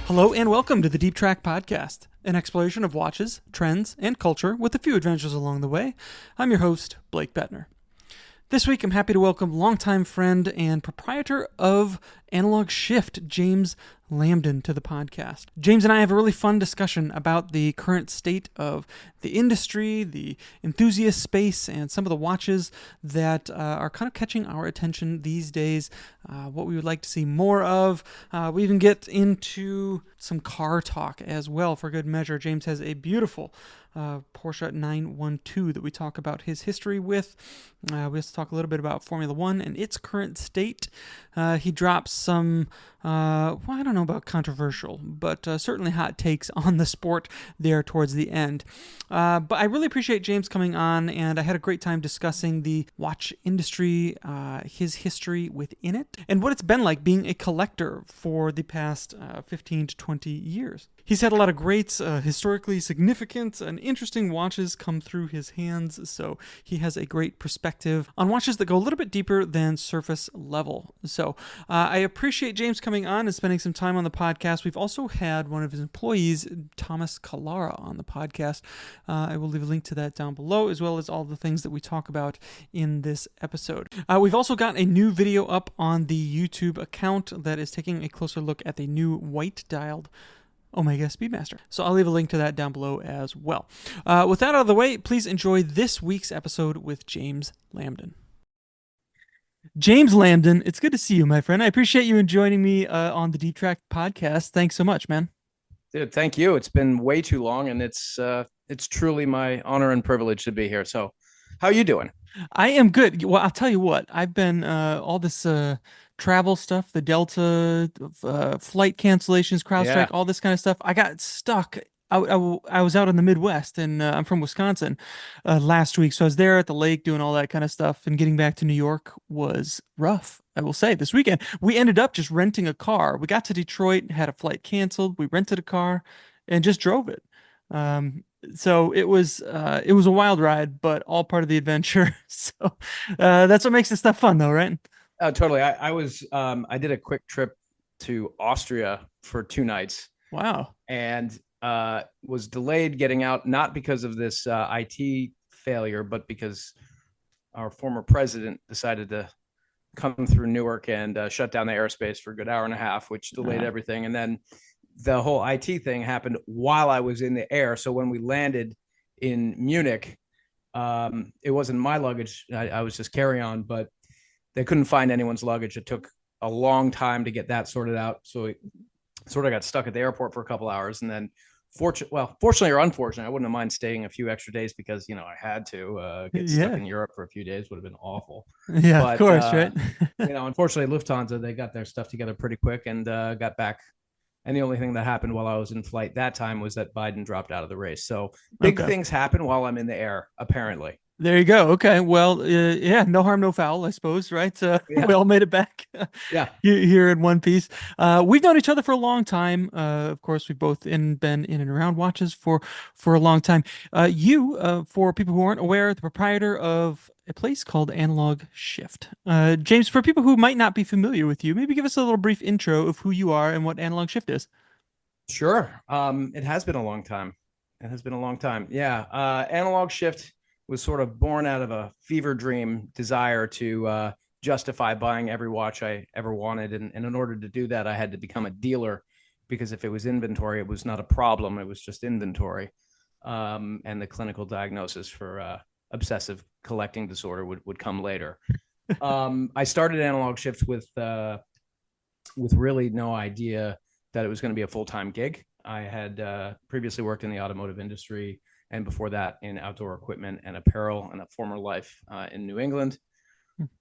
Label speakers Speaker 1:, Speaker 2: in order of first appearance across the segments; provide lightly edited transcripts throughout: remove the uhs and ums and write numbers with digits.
Speaker 1: Hello and welcome to the Deep Track Podcast, an exploration of watches, trends, and culture with a few adventures along the way. I'm your host, Blake Bettner. This week, I'm happy to welcome longtime friend and proprietor of Analog Shift, James Lamdin, to the podcast. James and I have a really fun discussion about the current state of the industry, the enthusiast space, and some of the watches that are kind of catching our attention these days, what we would like to see more of. We even get into some car talk as well, for good measure. James has a beautiful Porsche 912 that we talk about his history with. We also talk a little bit about Formula One and its current state. He drops some, I don't know about controversial, but certainly hot takes on the sport there towards the end. But I really appreciate James coming on, and I had a great time discussing the watch industry, his history within it, and what it's been like being a collector for the past 15 to 20 years. He's had a lot of great, historically significant and interesting watches come through his hands, so he has a great perspective on watches that go a little bit deeper than surface level. So I appreciate James coming on and spending some time on the podcast. We've also had one of his employees, Thomas Callara, on the podcast. I will leave a link to that down below, as well as all the things that we talk about in this episode. We've also got a new video up on the YouTube account that is taking a closer look at the new white-dialed Omega Speedmaster. So I'll leave a link to that down below as well. With that out of the way, please enjoy this week's episode with James Lamdin. James Lamdin, it's good to see you, my friend. I appreciate you joining me on the Deep Track podcast. Thanks so much, man.
Speaker 2: Dude, thank you. It's been way too long, and it's truly my honor and privilege to be here. So how are you doing?
Speaker 1: I am good. Well, I'll tell you what, I've been all this travel stuff, the Delta, flight cancellations, CrowdStrike, all this kind of stuff. I got stuck. I was out in the Midwest, and I'm from Wisconsin last week. So I was there at the lake doing all that kind of stuff, and getting back to New York was rough, I will say. This weekend, we ended up just renting a car. We got to Detroit, had a flight canceled. We rented a car and just drove it. So it was a wild ride, but all part of the adventure. So that's what makes this stuff fun, though, right?
Speaker 2: Totally. I did a quick trip to Austria for 2 nights.
Speaker 1: Wow.
Speaker 2: And was delayed getting out, not because of this IT failure, but because our former president decided to come through Newark and shut down the airspace for a good hour and a half, which delayed everything. And then the whole IT thing happened while I was in the air. So when we landed in Munich, it wasn't my luggage. I was just carry-on, but they couldn't find anyone's luggage. It took a long time to get that sorted out. So we sort of got stuck at the airport for a couple hours. And then fortunately or unfortunately, I wouldn't have mind staying a few extra days because, I had to get stuck in Europe for a few days. Would have been awful.
Speaker 1: Yeah, but, of course, right?
Speaker 2: Unfortunately, Lufthansa, they got their stuff together pretty quick and got back. And the only thing that happened while I was in flight that time was that Biden dropped out of the race. So big things happen while I'm in the air, apparently.
Speaker 1: There you go. Okay. Well, no harm, no foul, I suppose, right? We all made it back here in one piece. We've known each other for a long time. Of course, we've both been in and around watches for a long time. You, for people who aren't aware, the proprietor of a place called Analog Shift. James, for people who might not be familiar with you, maybe give us a little brief intro of who you are and what Analog Shift is.
Speaker 2: Sure. It has been a long time. Yeah. Analog Shift was sort of born out of a fever dream desire to justify buying every watch I ever wanted. And in order to do that, I had to become a dealer, because if it was inventory, it was not a problem. It was just inventory. And the clinical diagnosis for obsessive collecting disorder would come later. I started Analog Shift with really no idea that it was going to be a full-time gig. I had previously worked in the automotive industry, and before that in outdoor equipment and apparel, in a former life in New England.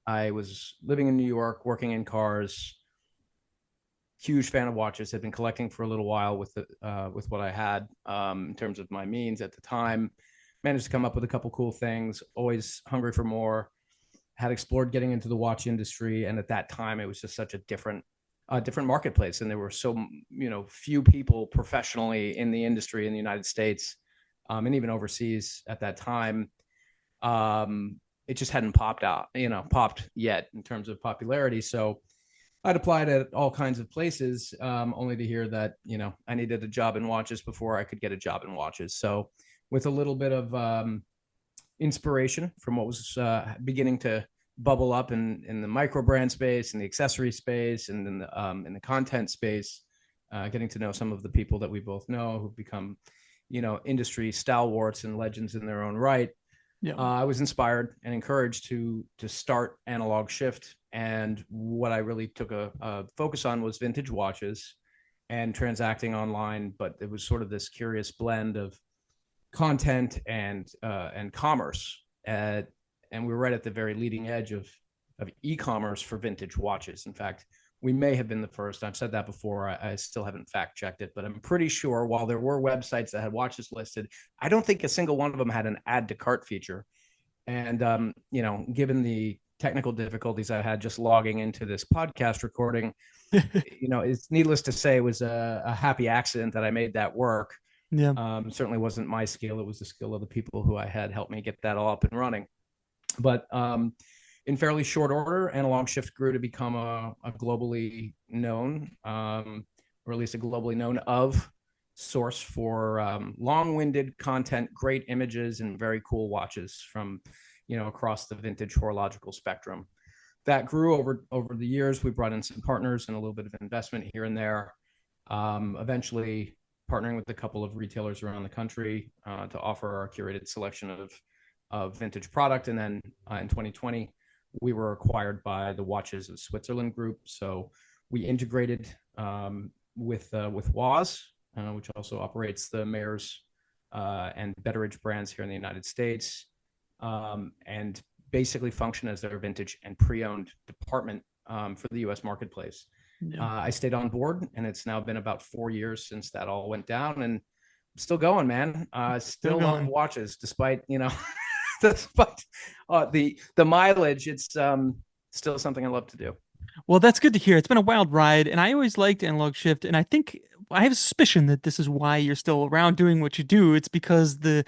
Speaker 2: I was living in New York, working in cars, huge fan of watches, had been collecting for a little while with what I had in terms of my means at the time. Managed to come up with a couple cool things, always hungry for more, had explored getting into the watch industry. And at that time, it was just such a different marketplace. And there were so, few people professionally in the industry in the United States. And even overseas at that time, it just hadn't popped yet in terms of popularity. So I'd applied at all kinds of places, only to hear that, I needed a job in watches before I could get a job in watches. So with a little bit of inspiration from what was beginning to bubble up in the micro brand space, in the accessory space, and in the content space, getting to know some of the people that we both know who've become, industry stalwarts and legends in their own right.
Speaker 1: Yeah.
Speaker 2: I was inspired and encouraged to start Analog Shift, and what I really took a focus on was vintage watches and transacting online. But it was sort of this curious blend of content and commerce, and we were right at the very leading edge of e-commerce for vintage watches. In fact, we may have been the first. I've said that before. I still haven't fact checked it, but I'm pretty sure while there were websites that had watches listed, I don't think a single one of them had an add to cart feature. And given the technical difficulties I had just logging into this podcast recording, it's needless to say, it was a happy accident that I made that work.
Speaker 1: Yeah.
Speaker 2: Certainly wasn't my skill. It was the skill of the people who I had helped me get that all up and running. But in fairly short order, Analog Shift grew to become a globally known, or at least a globally known of source for long-winded content, great images, and very cool watches from, across the vintage horological spectrum. That grew over the years. We brought in some partners and a little bit of investment here and there. Eventually partnering with a couple of retailers around the country to offer our curated selection of vintage product. And then in 2020, we were acquired by the Watches of Switzerland group. So we integrated with Waz, which also operates the Mayors and Betteridge brands here in the United States, and basically function as their vintage and pre-owned department for the U.S. marketplace. Yeah. I stayed on board, and it's now been about 4 years since that all went down, and I'm still going, man. Still love watches, despite despite the mileage. It's still something I love to do.
Speaker 1: Well, that's good to hear. It's been a wild ride, and I always liked Analog Shift, and I think I have a suspicion that this is why you're still around doing what you do. It's because the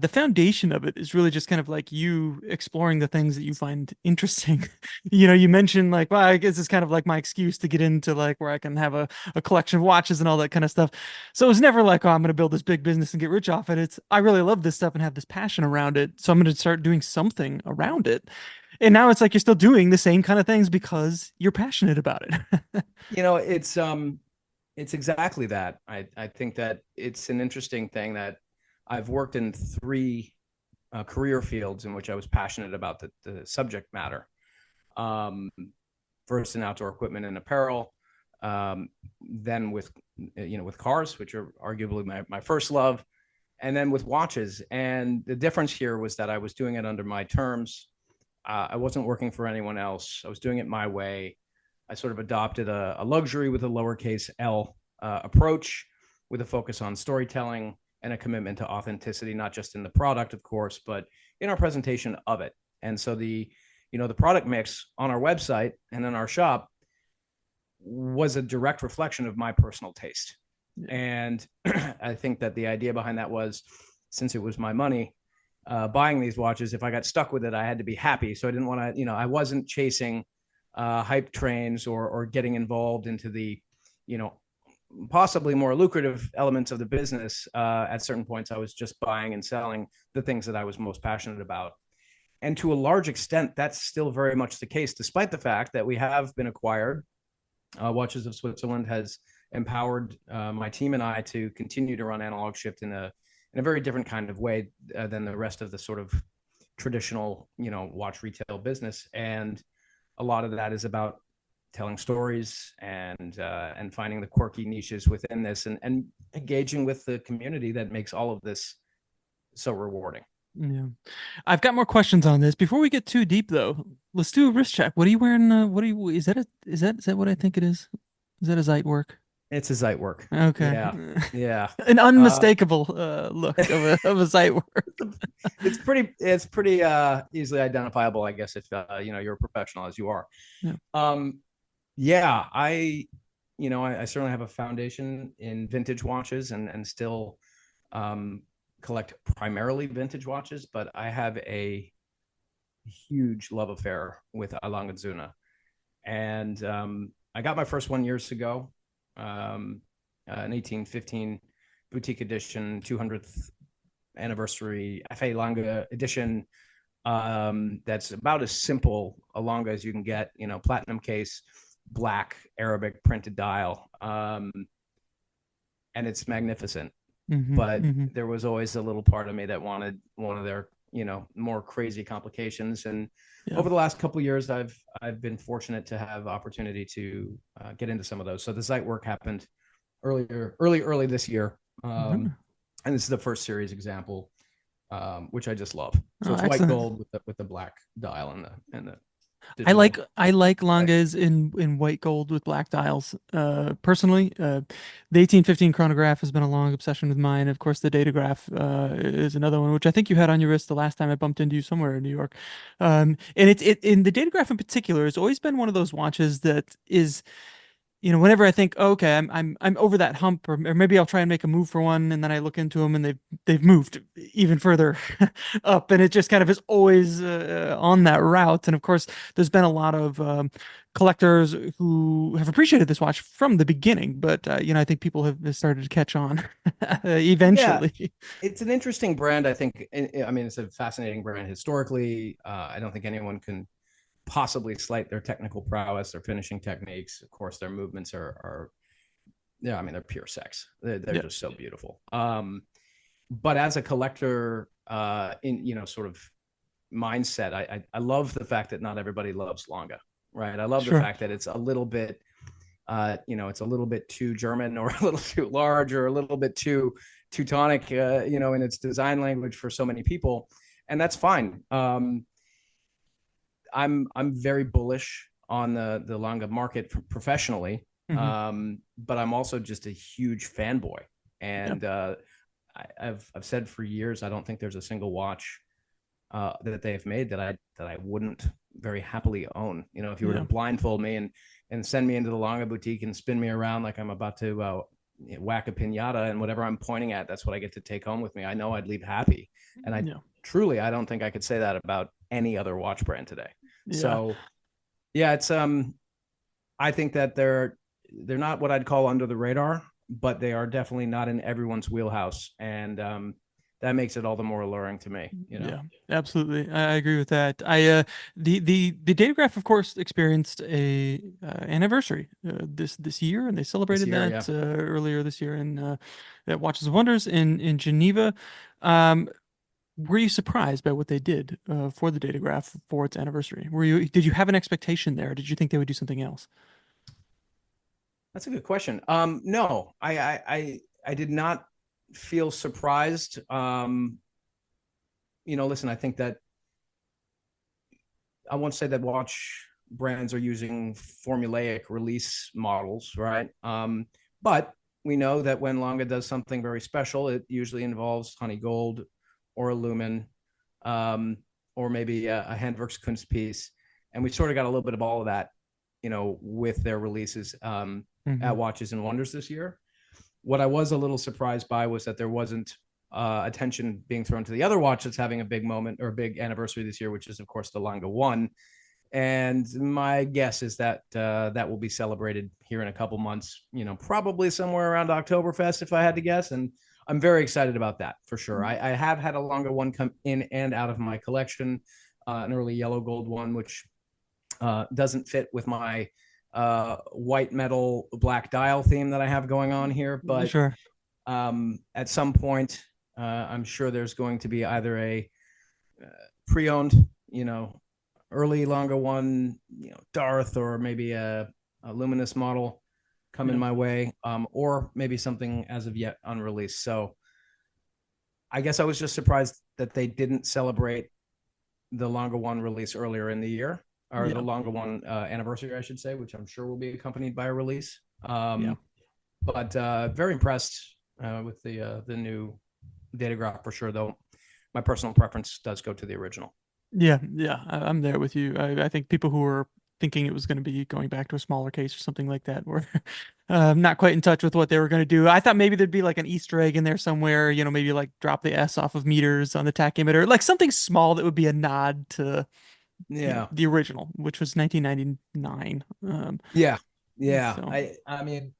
Speaker 1: foundation of it is really just kind of like you exploring the things that you find interesting. You mentioned like, well, I guess it's kind of like my excuse to get into like where I can have a collection of watches and all that kind of stuff. So it was never like, oh, I'm going to build this big business and get rich off it. It's I really love this stuff and have this passion around it, so I'm going to start doing something around it. And now it's like you're still doing the same kind of things because you're passionate about it.
Speaker 2: It's exactly that. I think that it's an interesting thing that I've worked in 3 career fields in which I was passionate about the subject matter. First in outdoor equipment and apparel, then with cars, which are arguably my first love, and then with watches. And the difference here was that I was doing it under my terms. I wasn't working for anyone else. I was doing it my way. I sort of adopted a luxury with a lowercase L approach, with a focus on storytelling and a commitment to authenticity, not just in the product, of course, but in our presentation of it. And so the product mix on our website and in our shop was a direct reflection of my personal taste. Yeah. And I think that the idea behind that was, since it was my money, buying these watches, if I got stuck with it, I had to be happy. So I didn't want to, I wasn't chasing hype trains or getting involved into the, possibly more lucrative elements of the business. At certain points, I was just buying and selling the things that I was most passionate about. And to a large extent, that's still very much the case, despite the fact that we have been acquired. Watches of Switzerland has empowered my team and I to continue to run Analog Shift in a very different kind of way than the rest of the sort of traditional, watch retail business. And a lot of that is about telling stories and finding the quirky niches within this and engaging with the community that makes all of this so rewarding.
Speaker 1: Yeah. I've got more questions on this. Before we get too deep though, let's do a wrist check. What are you wearing? Is that what I think it is? Is that a Zeitwerk?
Speaker 2: It's a Zeitwerk.
Speaker 1: Okay.
Speaker 2: Yeah.
Speaker 1: An unmistakable look of a Zeitwerk.
Speaker 2: It's pretty easily identifiable, I guess, if you're a professional as you are.
Speaker 1: Yeah.
Speaker 2: I certainly have a foundation in vintage watches and still collect primarily vintage watches, but I have a huge love affair with a Lamdin. And I got my first one years ago, an 1815 boutique edition, 200th anniversary FA Longa edition. That's about as simple a Longa as you can get. Platinum case, black Arabic printed dial, and it's magnificent.
Speaker 1: Mm-hmm,
Speaker 2: But
Speaker 1: mm-hmm.
Speaker 2: there was always a little part of me that wanted one of their more crazy complications. And
Speaker 1: Yeah.
Speaker 2: over the last couple of years, I've been fortunate to have opportunity to get into some of those. So the Zeit work happened early this year,
Speaker 1: Mhm.
Speaker 2: and this is the first series example, which I just love. So
Speaker 1: Oh,
Speaker 2: it's white
Speaker 1: excellent.
Speaker 2: gold with the black dial and the
Speaker 1: I like
Speaker 2: digital.
Speaker 1: I like Langes in white gold with black dials. Personally, the 1815 chronograph has been a long obsession with mine. Of course, the datograph is another one, which I think you had on your wrist the last time I bumped into you somewhere in New York. And it in the datograph in particular has always been one of those watches that is, whenever I think, oh, okay, I'm over that hump, or maybe I'll try and make a move for one, and then I look into them and they've moved even further up, and it just kind of is always on that route. And of course, there's been a lot of collectors who have appreciated this watch from the beginning, but I think people have started to catch on
Speaker 2: Yeah,
Speaker 1: eventually.
Speaker 2: it's an interesting brand. I think. I mean, it's a fascinating brand historically. I don't think anyone can possibly slight their technical prowess, their finishing techniques. Of course, their movements are yeah. I mean, they're pure sex. They're
Speaker 1: Yeah,
Speaker 2: just so beautiful. But as a collector, in sort of mindset, I love the fact that not everybody loves Longa, right? I love the
Speaker 1: sure.
Speaker 2: fact that it's a little bit it's a little bit too German or a little too large or a little bit too Teutonic, in its design language for so many people, and that's fine. I'm very bullish on the Longa market professionally,
Speaker 1: Hmm.
Speaker 2: but I'm also just a huge fanboy,
Speaker 1: Yeah,
Speaker 2: and I've said for years I don't think there's a single watch that they have made that I wouldn't very happily own. If you were to
Speaker 1: yeah,
Speaker 2: blindfold me and send me into the Longa boutique and spin me around like I'm about to whack a pinata, and whatever I'm pointing at, that's what I get to take home with me. I know I'd leave happy, and
Speaker 1: yeah,
Speaker 2: I don't think I could say that about any other watch brand today.
Speaker 1: yeah.
Speaker 2: So yeah, it's I think that they're not what I'd call under the radar, but they are definitely not in everyone's wheelhouse, and that makes it all the more alluring to me.
Speaker 1: Yeah, absolutely. I agree with that. The Datograph, of course, experienced a anniversary this year, and they
Speaker 2: This
Speaker 1: celebrated
Speaker 2: year, yeah.
Speaker 1: that earlier this year in at Watches of Wonders in Geneva. Um, were you surprised by what they did for the Datograph for its anniversary? Did you have an expectation there? Did you think they would do something else?
Speaker 2: That's a good question. No, I did not feel surprised. Listen, I think that I won't say that watch brands are using formulaic release models, right? But we know that when Longa does something very special, it usually involves honey gold or a lumen, um, or maybe a Handwerkskunst piece, and we sort of got a little bit of all of that, with their releases
Speaker 1: Hmm.
Speaker 2: at Watches and Wonders this year. What I was a little surprised by was that there wasn't attention being thrown to the other watch that's having a big moment or a big anniversary this year, which is of course the Longa One. And my guess is that that will be celebrated here in a couple months. Probably somewhere around Oktoberfest, if I had to guess. And I'm very excited about that for sure. I have had a Longa One come in and out of my collection, an early yellow gold one, which doesn't fit with my white metal black dial theme that I have going on here. But
Speaker 1: Sure.
Speaker 2: at some point, I'm sure there's going to be either a pre-owned, early Longa One, Darth, or maybe a luminous model coming
Speaker 1: Yeah.
Speaker 2: my way, or maybe something as of yet unreleased. So I guess I was just surprised that they didn't celebrate the Longa One release earlier in the year, or the
Speaker 1: Yeah.
Speaker 2: Longa One anniversary, I should say, which I'm sure will be accompanied by a release.
Speaker 1: Yeah.
Speaker 2: But very impressed with the new Datograph for sure, though my personal preference does go to the original.
Speaker 1: Yeah, yeah, I'm there with you. I think people who were thinking it was going to be going back to a smaller case or something like that were not quite in touch with what they were going to do. I thought maybe there'd be like an Easter egg in there somewhere, maybe like drop the S off of meters on the tach emitter, like something small that would be a nod to
Speaker 2: Yeah.
Speaker 1: the original, which was 1999.
Speaker 2: Yeah. Yeah.
Speaker 1: So
Speaker 2: I mean,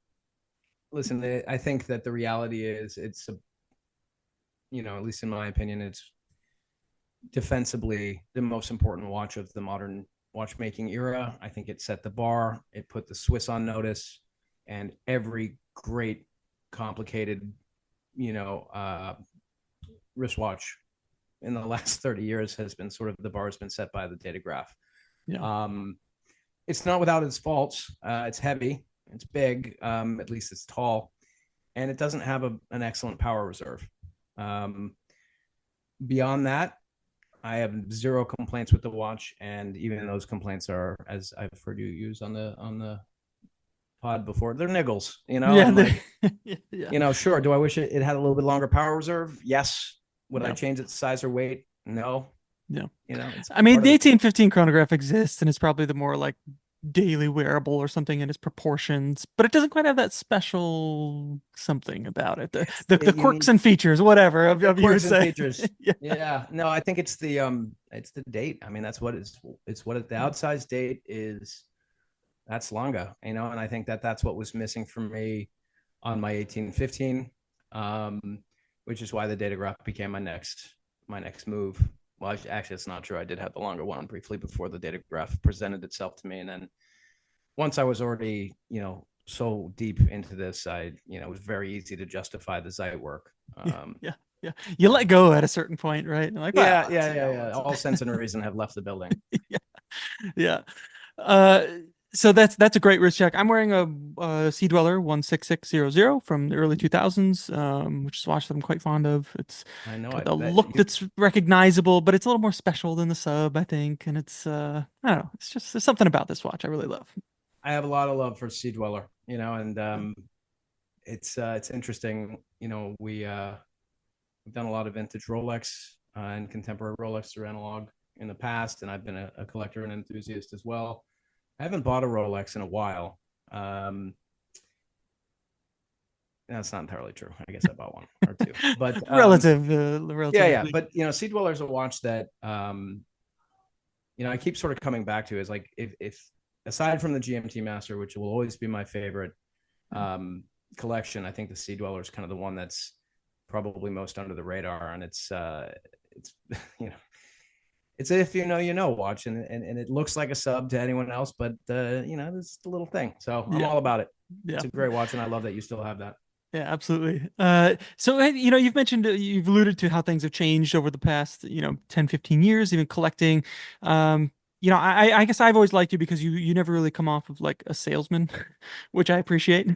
Speaker 2: listen, I think that the reality is it's a, at least in my opinion, it's defensively the most important watch of the modern watchmaking era. I think it set the bar. It put the Swiss on notice, and every great, complicated, you know, uh, wristwatch in the last 30 years has been sort of the bar has been set by the Datograph.
Speaker 1: yeah,
Speaker 2: Um, it's not without its faults. It's heavy, it's big, at least it's tall, and it doesn't have an excellent power reserve. Um, Beyond that, I have zero complaints with the watch, and even those complaints are, as I've heard you use on the pod before, they're niggles.
Speaker 1: yeah,
Speaker 2: I'm like,
Speaker 1: yeah,
Speaker 2: sure. Do I wish it had a little bit longer power reserve? Yes. Would I
Speaker 1: yeah,
Speaker 2: change its size or weight? No.
Speaker 1: yeah.
Speaker 2: It's
Speaker 1: I mean,
Speaker 2: part
Speaker 1: the
Speaker 2: of the.
Speaker 1: 1815 chronograph exists, and it's probably the more like daily wearable or something in its proportions, but it doesn't quite have that special something about it. The
Speaker 2: You
Speaker 1: quirks
Speaker 2: need
Speaker 1: and features, whatever
Speaker 2: the
Speaker 1: of you would
Speaker 2: quirks and
Speaker 1: say.
Speaker 2: features.
Speaker 1: Yeah,
Speaker 2: Yeah. No, I think it's the date. I mean, that's what it's what the
Speaker 1: yeah,
Speaker 2: outsized date is. That's Longa, and I think that that's what was missing for me on my 1815, which is why the Datograph became my next move. Well, actually, it's not true. I did have the longer one briefly before the Datograph presented itself to me, and then once I was already, so deep into this, it was very easy to justify the Zeit work.
Speaker 1: yeah, yeah, yeah. You let go at a certain point, right? You're like,
Speaker 2: Yeah,
Speaker 1: well,
Speaker 2: yeah, yeah, yeah. All sense and reason have left the building.
Speaker 1: yeah, yeah. Uh, so that's a great wrist check. I'm wearing a Sea Dweller 16600 from the early 2000s, which is a watch that I'm quite fond of. It's
Speaker 2: I know
Speaker 1: got
Speaker 2: it.
Speaker 1: the
Speaker 2: That
Speaker 1: look that's recognizable, but it's a little more special than the sub, I think. And it's I don't know, it's just there's something about this watch I really love.
Speaker 2: I have a lot of love for Sea Dweller, and it's interesting. We've done a lot of vintage Rolex and contemporary Rolex through analog in the past, and I've been a collector and enthusiast as well. I haven't bought a Rolex in a while. That's not entirely true. I guess I bought one or two, but yeah, yeah.
Speaker 1: Relatively.
Speaker 2: But Sea Dweller is a watch that I keep sort of coming back to is like if aside from the GMT Master, which will always be my favorite collection, I think the Sea Dweller is kind of the one that's probably most under the radar, and it's it's if watch, and it looks like a sub to anyone else, but it's the little thing. So I'm
Speaker 1: Yeah,
Speaker 2: all about it.
Speaker 1: yeah.
Speaker 2: It's a great watch, and I love that you still have that.
Speaker 1: Yeah, absolutely. So, you've mentioned, you've alluded to how things have changed over the past, 10, 15 years, even collecting. I guess I've always liked you because you never really come off of like a salesman, which I appreciate.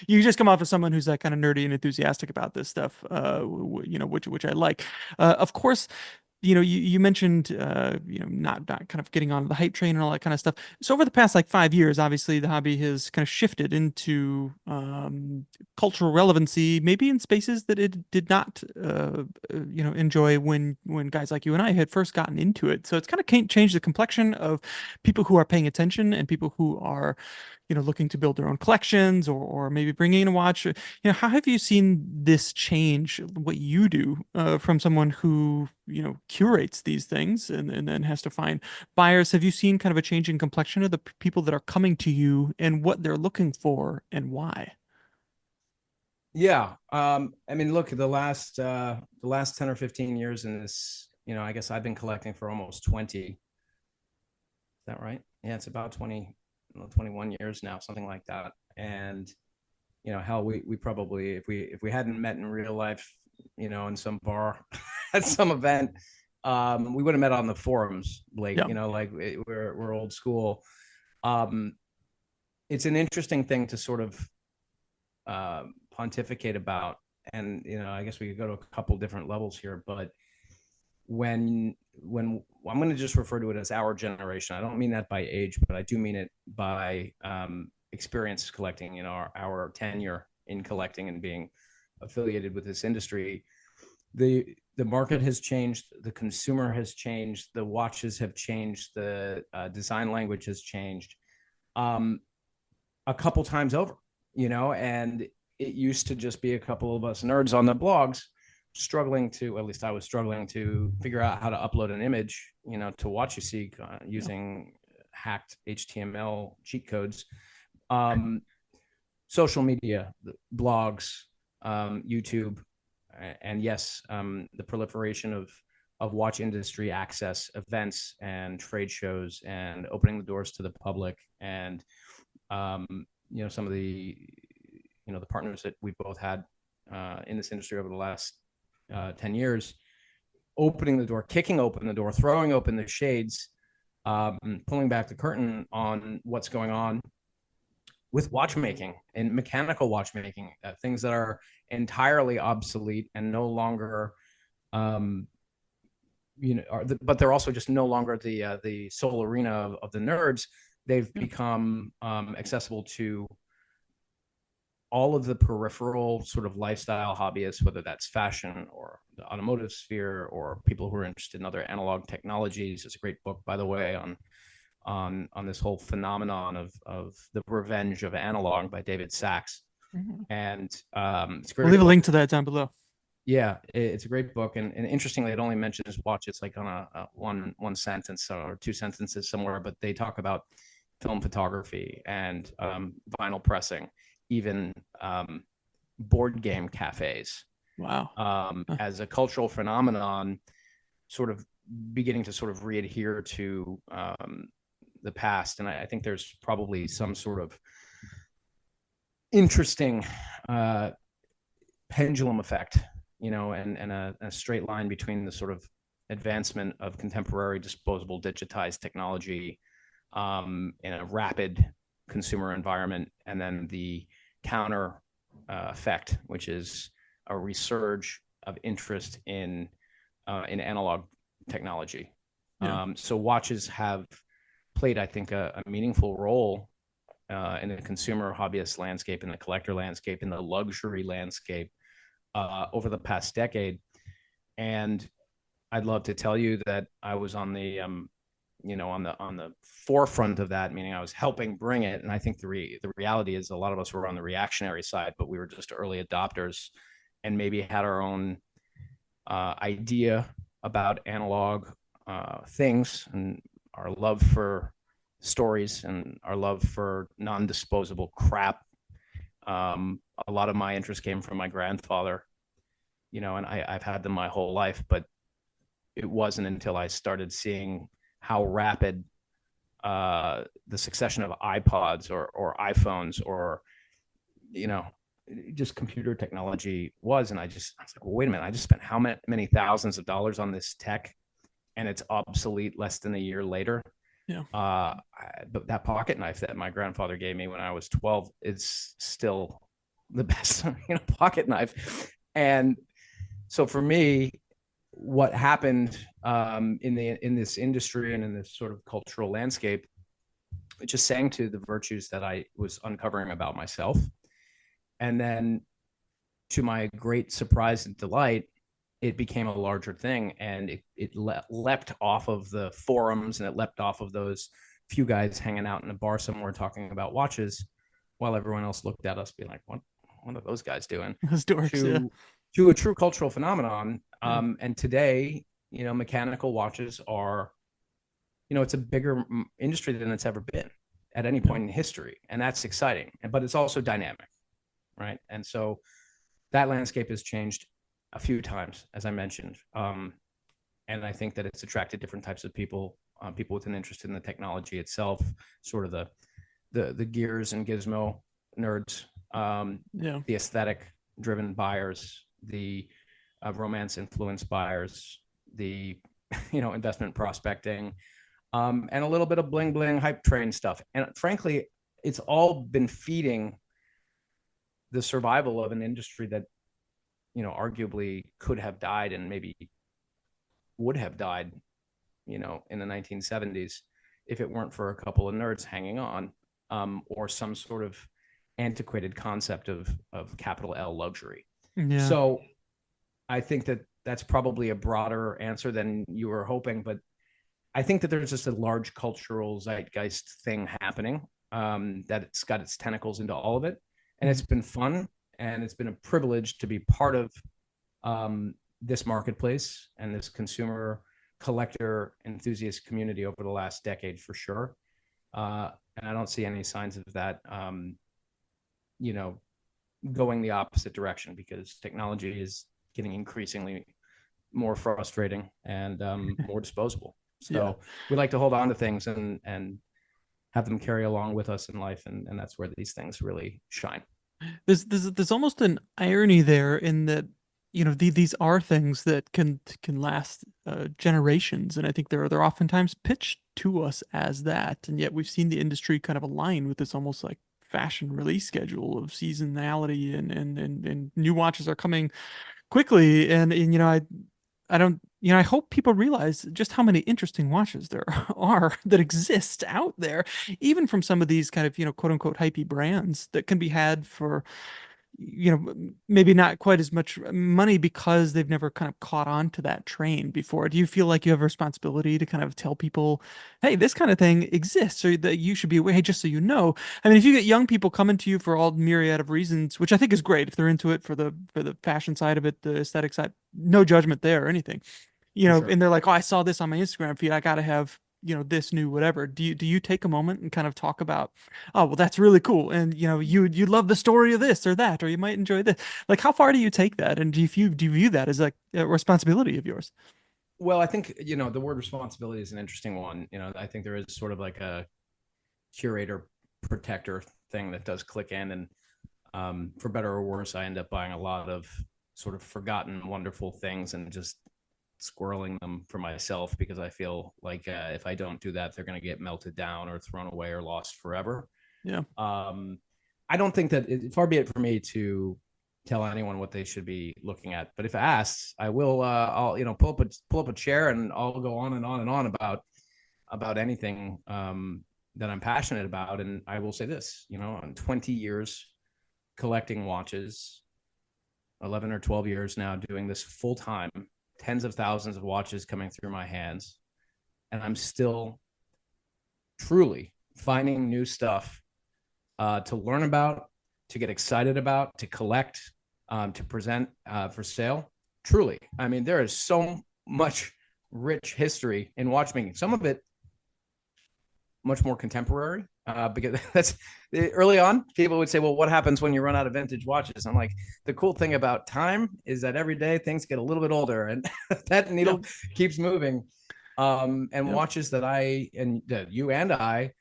Speaker 1: You just come off as someone who's like kind of nerdy and enthusiastic about this stuff, which I like. Of course, you mentioned, not kind of getting on the hype train and all that kind of stuff. So over the past like 5 years, obviously the hobby has kind of shifted into cultural relevancy, maybe in spaces that it did not, enjoy when guys like you and I had first gotten into it. So it's kind of changed the complexion of people who are paying attention and people who are, looking to build their own collections or maybe bringing in a watch. How have you seen this change what you do, from someone who, curates these things and then has to find buyers? Have you seen kind of a change in complexion of the people that are coming to you and what they're looking for and why?
Speaker 2: Yeah. I mean, look, the last 10 or 15 years in this, I guess I've been collecting for almost 20. Is that right? Yeah, it's about 20, 21 years now, something like that. And hell, we probably, if we hadn't met in real life, in some bar at some event, we would have met on the forums, Blake.
Speaker 1: Yeah.
Speaker 2: Like we're old school. Um, it's an interesting thing to sort of pontificate about, and I guess we could go to a couple different levels here, but when I'm going to just refer to it as our generation. I don't mean that by age, but I do mean it by experience collecting. Our tenure in collecting and being affiliated with this industry. The market has changed. The consumer has changed. The watches have changed. The design language has changed a couple times over. And it used to just be a couple of us nerds on the blogs struggling to, at least I was struggling to figure out how to upload an image, to WatchUSeek using hacked HTML cheat codes. Social media, blogs, YouTube, and yes, the proliferation of watch industry access events and trade shows and opening the doors to the public, and some of the the partners that we both had in this industry over the last 10 years, opening the door, kicking open the door, throwing open the shades, pulling back the curtain on what's going on with watchmaking and mechanical watchmaking, things that are entirely obsolete and no longer, but they're also just no longer the sole arena of the nerds. They've become accessible to all of the peripheral sort of lifestyle hobbyists, whether that's fashion or the automotive sphere or people who are interested in other analog technologies. There's a great book, by the way, on this whole phenomenon of the revenge of analog by David Sachs. And it's great.
Speaker 1: I'll leave a link to that down below.
Speaker 2: Yeah, it's a great book, and interestingly, it only mentions watches like on a one sentence or two sentences somewhere, but they talk about film photography and vinyl pressing, even board game cafes.
Speaker 1: Wow.
Speaker 2: As a cultural phenomenon, sort of beginning to sort of readhere to the past. And I think there's probably some sort of interesting pendulum effect, and a straight line between the sort of advancement of contemporary disposable digitized technology in a rapid consumer environment, and then the counter effect, which is a resurge of interest in analog technology. So watches have played, I think, a meaningful role in the consumer hobbyist landscape, in the collector landscape, in the luxury landscape over the past decade. And I'd love to tell you that I was on the on the forefront of that, meaning I was helping bring it. And I think the reality is a lot of us were on the reactionary side, but we were just early adopters and maybe had our own idea about analog things, and our love for stories and our love for non-disposable crap. A lot of my interest came from my grandfather, and I've had them my whole life, but it wasn't until I started seeing how rapid the succession of iPods or iPhones or, just computer technology was. And I was like, well, wait a minute, I just spent how many thousands of dollars on this tech and it's obsolete less than a year later.
Speaker 1: Yeah.
Speaker 2: But that pocket knife that my grandfather gave me when I was 12 is still the best, pocket knife. And so for me, what happened in this industry and in this sort of cultural landscape, it just sang to the virtues that I was uncovering about myself. And then, to my great surprise and delight, it became a larger thing, and it leapt off of the forums, and it leapt off of those few guys hanging out in a bar somewhere talking about watches, while everyone else looked at us being like, what are those guys doing?
Speaker 1: Those dorks,
Speaker 2: to a true cultural phenomenon. And today, mechanical watches are, it's a bigger industry than it's ever been at any point in history. And that's exciting, but it's also dynamic, right? And so that landscape has changed a few times, as I mentioned. And I think that it's attracted different types of people, people with an interest in the technology itself, sort of the gears and gizmo nerds, the aesthetic driven buyers, the romance influenced buyers, the investment prospecting, and a little bit of bling bling hype train stuff. And frankly, it's all been feeding the survival of an industry that arguably could have died, and maybe would have died in the 1970s if it weren't for a couple of nerds hanging on, or some sort of antiquated concept of capital L luxury. So I think that that's probably a broader answer than you were hoping, but I think that there's just a large cultural zeitgeist thing happening, that it's got its tentacles into all of it. And it's been fun, and it's been a privilege to be part of this marketplace and this consumer collector enthusiast community over the last decade for sure. And I don't see any signs of that, you know, going the opposite direction, because technology is getting increasingly more frustrating and more disposable.
Speaker 1: Yeah.
Speaker 2: So we like to hold on to things and have them carry along with us in life, and that's where these things really shine.
Speaker 1: There's almost an irony there in that, these are things that can last generations, and I think they're oftentimes pitched to us as that, and yet we've seen the industry kind of align with this almost like fashion release schedule of seasonality, and new watches are coming quickly, and I don't, I hope people realize just how many interesting watches there are that exist out there, even from some of these kind of, quote unquote hypey brands that can be had for, maybe not quite as much money because they've never kind of caught on to that train before. Do you feel like you have a responsibility to kind of tell people, hey, this kind of thing exists, or that you should be aware, hey, just so you know? I mean, if you get young people coming to you for all myriad of reasons, which I think is great, if they're into it for the fashion side of it, the aesthetic side, no judgment there or anything,
Speaker 2: For sure.
Speaker 1: and they're like, oh, I saw this on my Instagram feed, I gotta have, this new whatever. Do you take a moment and kind of talk about, oh, well, that's really cool, and you love the story of this or that, or you might enjoy this? Like, how far do you take that, and do you view that as like a responsibility of yours?
Speaker 2: Well, I think, the word responsibility is an interesting one. I think there is sort of like a curator protector thing that does click in, and for better or worse, I end up buying a lot of sort of forgotten wonderful things and just squirreling them for myself, because I feel like if I don't do that, they're going to get melted down or thrown away or lost forever.
Speaker 1: Yeah.
Speaker 2: I don't think that far be it for me to tell anyone what they should be looking at, but if asked, I will. I'll pull up a chair and I'll go on and on and on about anything that I'm passionate about. And I will say this: in 20 years collecting watches, 11 or 12 years now doing this full time, tens of thousands of watches coming through my hands, and I'm still truly finding new stuff to learn about, to get excited about, to collect, to present for sale. Truly, I mean, there is so much rich history in watchmaking. Some of it much more contemporary, because that's early on. People would say, well, what happens when you run out of vintage watches? I'm like, the cool thing about time is that every day things get a little bit older, and that needle keeps moving. And watches that you and I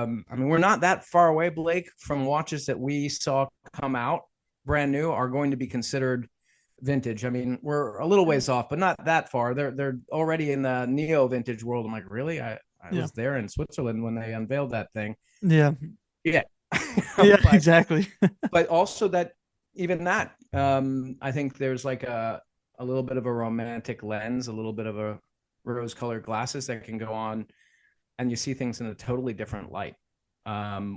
Speaker 2: mean, we're not that far away, Blake, from watches that we saw come out brand new are going to be considered vintage. I mean, we're a little ways off, but not that far. They're already in the neo vintage world. I'm like, really? I was there in Switzerland when they unveiled that thing.
Speaker 1: Yeah.
Speaker 2: Yeah.
Speaker 1: Yeah,
Speaker 2: but,
Speaker 1: exactly.
Speaker 2: but also that even that, I think there's like a little bit of a romantic lens, a little bit of a rose colored glasses that can go on, and you see things in a totally different light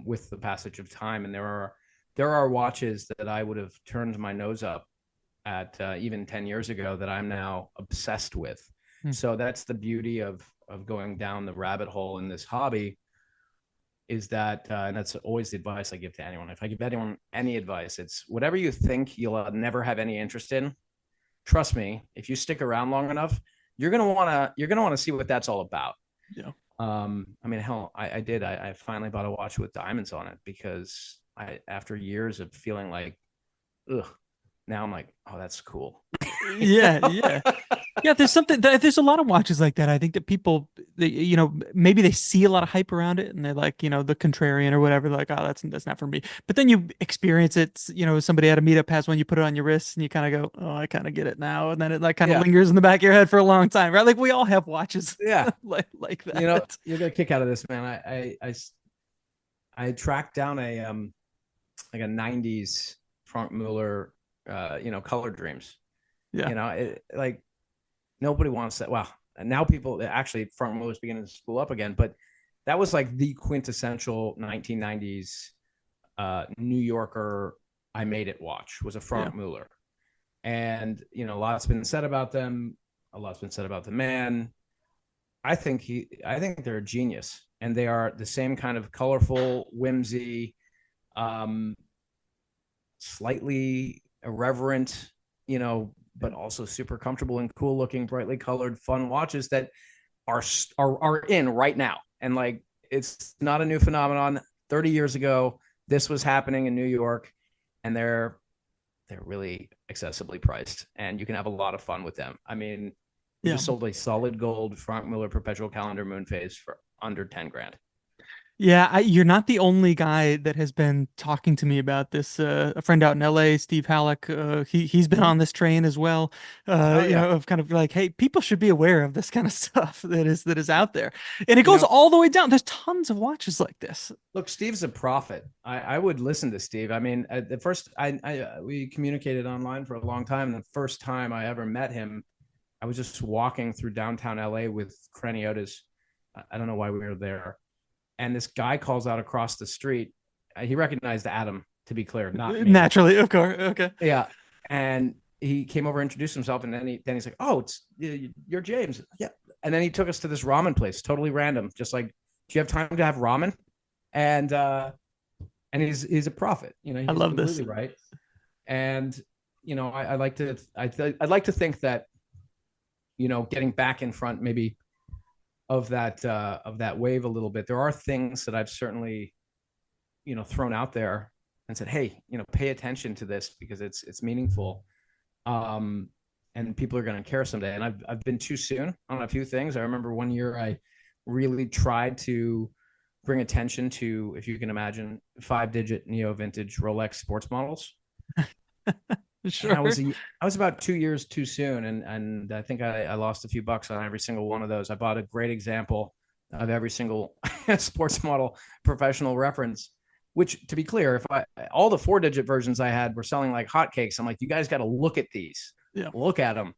Speaker 2: with the passage of time. And there are watches that I would have turned my nose up at even 10 years ago that I'm now obsessed with. So that's the beauty of going down the rabbit hole in this hobby, is that, and that's always the advice I give to anyone. If I give anyone any advice, it's whatever you think you'll never have any interest in. Trust me, if you stick around long enough, you're gonna wanna see what that's all about.
Speaker 1: Yeah.
Speaker 2: I mean, hell, I finally bought a watch with diamonds on it, because after years of feeling like, ugh, now I'm like, oh, that's cool.
Speaker 1: Yeah, yeah. Yeah, there's a lot of watches like that. I think that people, maybe they see a lot of hype around it and they're like, the contrarian or whatever, like, oh, that's not for me. But then you experience it, somebody at a meetup has one, you put it on your wrist and you kind of go, oh, I kind of get it now. And then it like kind of lingers in the back of your head for a long time, right? Like we all have watches
Speaker 2: Yeah.
Speaker 1: like that.
Speaker 2: You'll get a kick out of this, man. I tracked down like a 90s Frank Mueller, Color Dreams.
Speaker 1: Yeah.
Speaker 2: Like nobody wants that. Well, now people actually, Frank Mueller's beginning to spool up again, but that was like the quintessential 1990s New Yorker. I made it watch was a Frank Mueller, and a lot's been said about them. A lot's been said about the man. I think they're a genius, and they are the same kind of colorful whimsy, slightly irreverent, but also super comfortable and cool looking, brightly colored, fun watches that are in right now. And like, it's not a new phenomenon. 30 years ago, this was happening in New York, and they're really accessibly priced, and you can have a lot of fun with them. I mean, we
Speaker 1: Yeah.
Speaker 2: just sold a solid gold Frank Miller perpetual calendar moon phase for under 10 grand.
Speaker 1: Yeah, you're not the only guy that has been talking to me about this. A friend out in LA, Steve Halleck, he's been on this train as well.
Speaker 2: Oh yeah.
Speaker 1: Of kind of like, hey, people should be aware of this kind of stuff that is out there, and it
Speaker 2: You
Speaker 1: goes
Speaker 2: know,
Speaker 1: all the way down. There's tons of watches like this.
Speaker 2: look, Steve's a prophet. I would listen to Steve. I mean, at the first, we communicated online for a long time. And the first time I ever met him, I was just walking through downtown LA with Craniotas. I don't know why we were there. And this guy calls out across the street. He recognized Adam, to be clear, not me.
Speaker 1: Naturally, of course. Okay.
Speaker 2: Yeah. And he came over, introduced himself, and then he's like, "Oh, you're James." Yeah. And then he took us to this ramen place, totally random, just like, "Do you have time to have ramen?" And he's a prophet. You know,
Speaker 1: I
Speaker 2: he's
Speaker 1: love this.
Speaker 2: completely right. And you know, I'd like to think that, you know, getting back in front maybe of that wave a little bit. There are things that I've certainly, you know, thrown out there and said, hey, you know, pay attention to this because it's meaningful. And people are going to care someday. And I've been too soon on a few things. I remember one year I really tried to bring attention to, if you can imagine, 5-digit neo vintage Rolex sports models.
Speaker 1: Sure.
Speaker 2: And I was about 2 years too soon, and I think I lost a few bucks on every single one of those. I bought a great example of every single sports model professional reference. Which, to be clear, all the 4-digit versions I had were selling like hotcakes. I'm like, you guys got to look at these.
Speaker 1: Yeah.
Speaker 2: Look at them.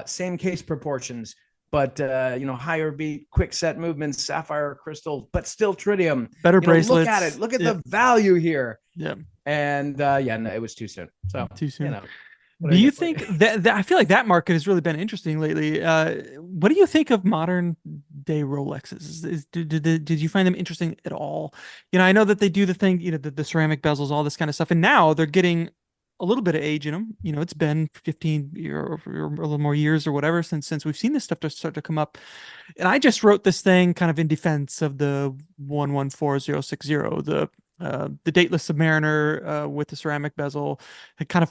Speaker 2: Same case proportions, but you know, higher beat, quick set movements, sapphire crystal, but still tritium.
Speaker 1: Better bracelets.
Speaker 2: Look at it. Look at the value here.
Speaker 1: Yeah.
Speaker 2: And yeah, no, it was too soon. So
Speaker 1: too soon.
Speaker 2: You know,
Speaker 1: do you think that I feel like that market has really been interesting lately? What do you think of modern day Rolexes? Did you find them interesting at all? You know, I know that they do the thing, you know, the ceramic bezels, all this kind of stuff, and now they're getting a little bit of age in them. You know, it's been 15 or a little more years or whatever since we've seen this stuff to start to come up. And I just wrote this thing kind of in defense of the 114060, the dateless Submariner with the ceramic bezel, and kind of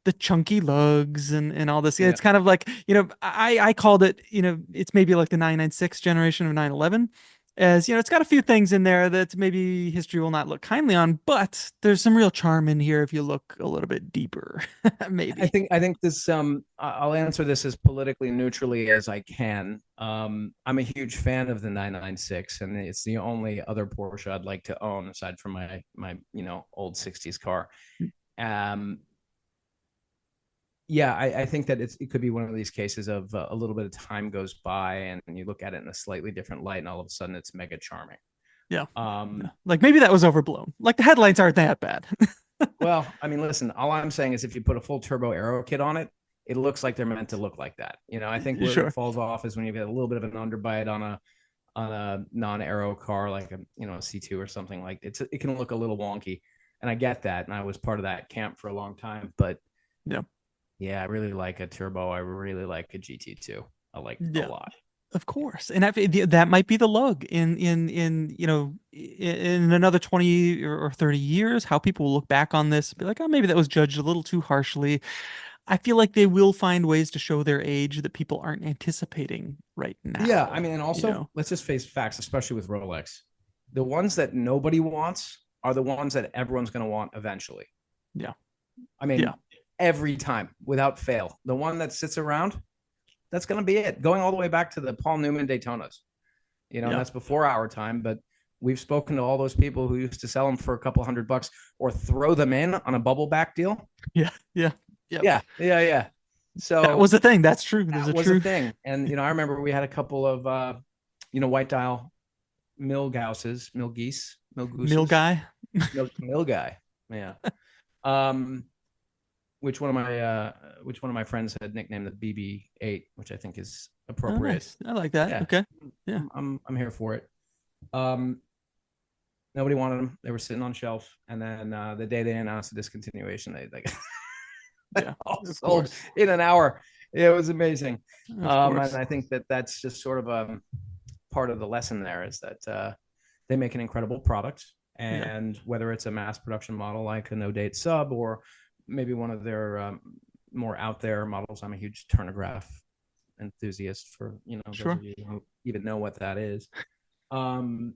Speaker 1: the chunky lugs and all this. Yeah. It's kind of like, you know, I called it, you know, it's maybe like the 996 generation of 911. As you know, it's got a few things in there that maybe history will not look kindly on, but there's some real charm in here if you look a little bit deeper. Maybe.
Speaker 2: I think this I'll answer this as politically neutrally as I can. I'm a huge fan of the 996, and it's the only other Porsche I'd like to own aside from my you know, old 60s car. Yeah, I think that it could be one of these cases of a little bit of time goes by and you look at it in a slightly different light, and all of a sudden it's mega charming.
Speaker 1: Yeah. Like maybe that was overblown. Like the headlights aren't that bad.
Speaker 2: Well, I mean, listen, all I'm saying is if you put a full turbo aero kit on it, it looks like they're meant to look like that. You know, I think where it falls off is when you get a little bit of an underbite on a non-aero car, like a, you know, a C2 or something like it can look a little wonky. And I get that. And I was part of that camp for a long time, but yeah, I really like a turbo. I really like a GT2. I like a lot.
Speaker 1: Of course. And that might be the lug in you know, in another 20 or 30 years, how people will look back on this, be like, oh, maybe that was judged a little too harshly. I feel like they will find ways to show their age that people aren't anticipating right now.
Speaker 2: Yeah, I mean, and also,
Speaker 1: you know?
Speaker 2: Let's just face facts, especially with Rolex. The ones that nobody wants are the ones that everyone's going to want eventually.
Speaker 1: Yeah.
Speaker 2: I mean, every time without fail. The one that sits around, that's going to be it. Going all the way back to the Paul Newman Daytonas, you know, and that's before our time, but we've spoken to all those people who used to sell them for a couple $100 or throw them in on a bubble back deal.
Speaker 1: Yeah.
Speaker 2: So
Speaker 1: that was the thing. That's true.
Speaker 2: That was a thing. And, you know, I remember we had a couple of, you know, white dial mill guy. Yeah. Which one of my friends had nicknamed the BB8, which I think is appropriate.
Speaker 1: Oh, nice. I like that. Yeah. Okay. Yeah.
Speaker 2: I'm here for it. Nobody wanted them. They were sitting on shelf. And then the day they announced the discontinuation,
Speaker 1: Yeah,
Speaker 2: all
Speaker 1: of
Speaker 2: sold
Speaker 1: course.
Speaker 2: in an hour. It was amazing.
Speaker 1: Of
Speaker 2: And
Speaker 1: course.
Speaker 2: I think that that's just sort of part of the lesson there is that they make an incredible product.
Speaker 1: Yeah,
Speaker 2: And whether it's a mass production model like a no date sub or maybe one of their more out there models, I'm a huge turnograph enthusiast for, those
Speaker 1: sure.
Speaker 2: of you who even know what that is. Um,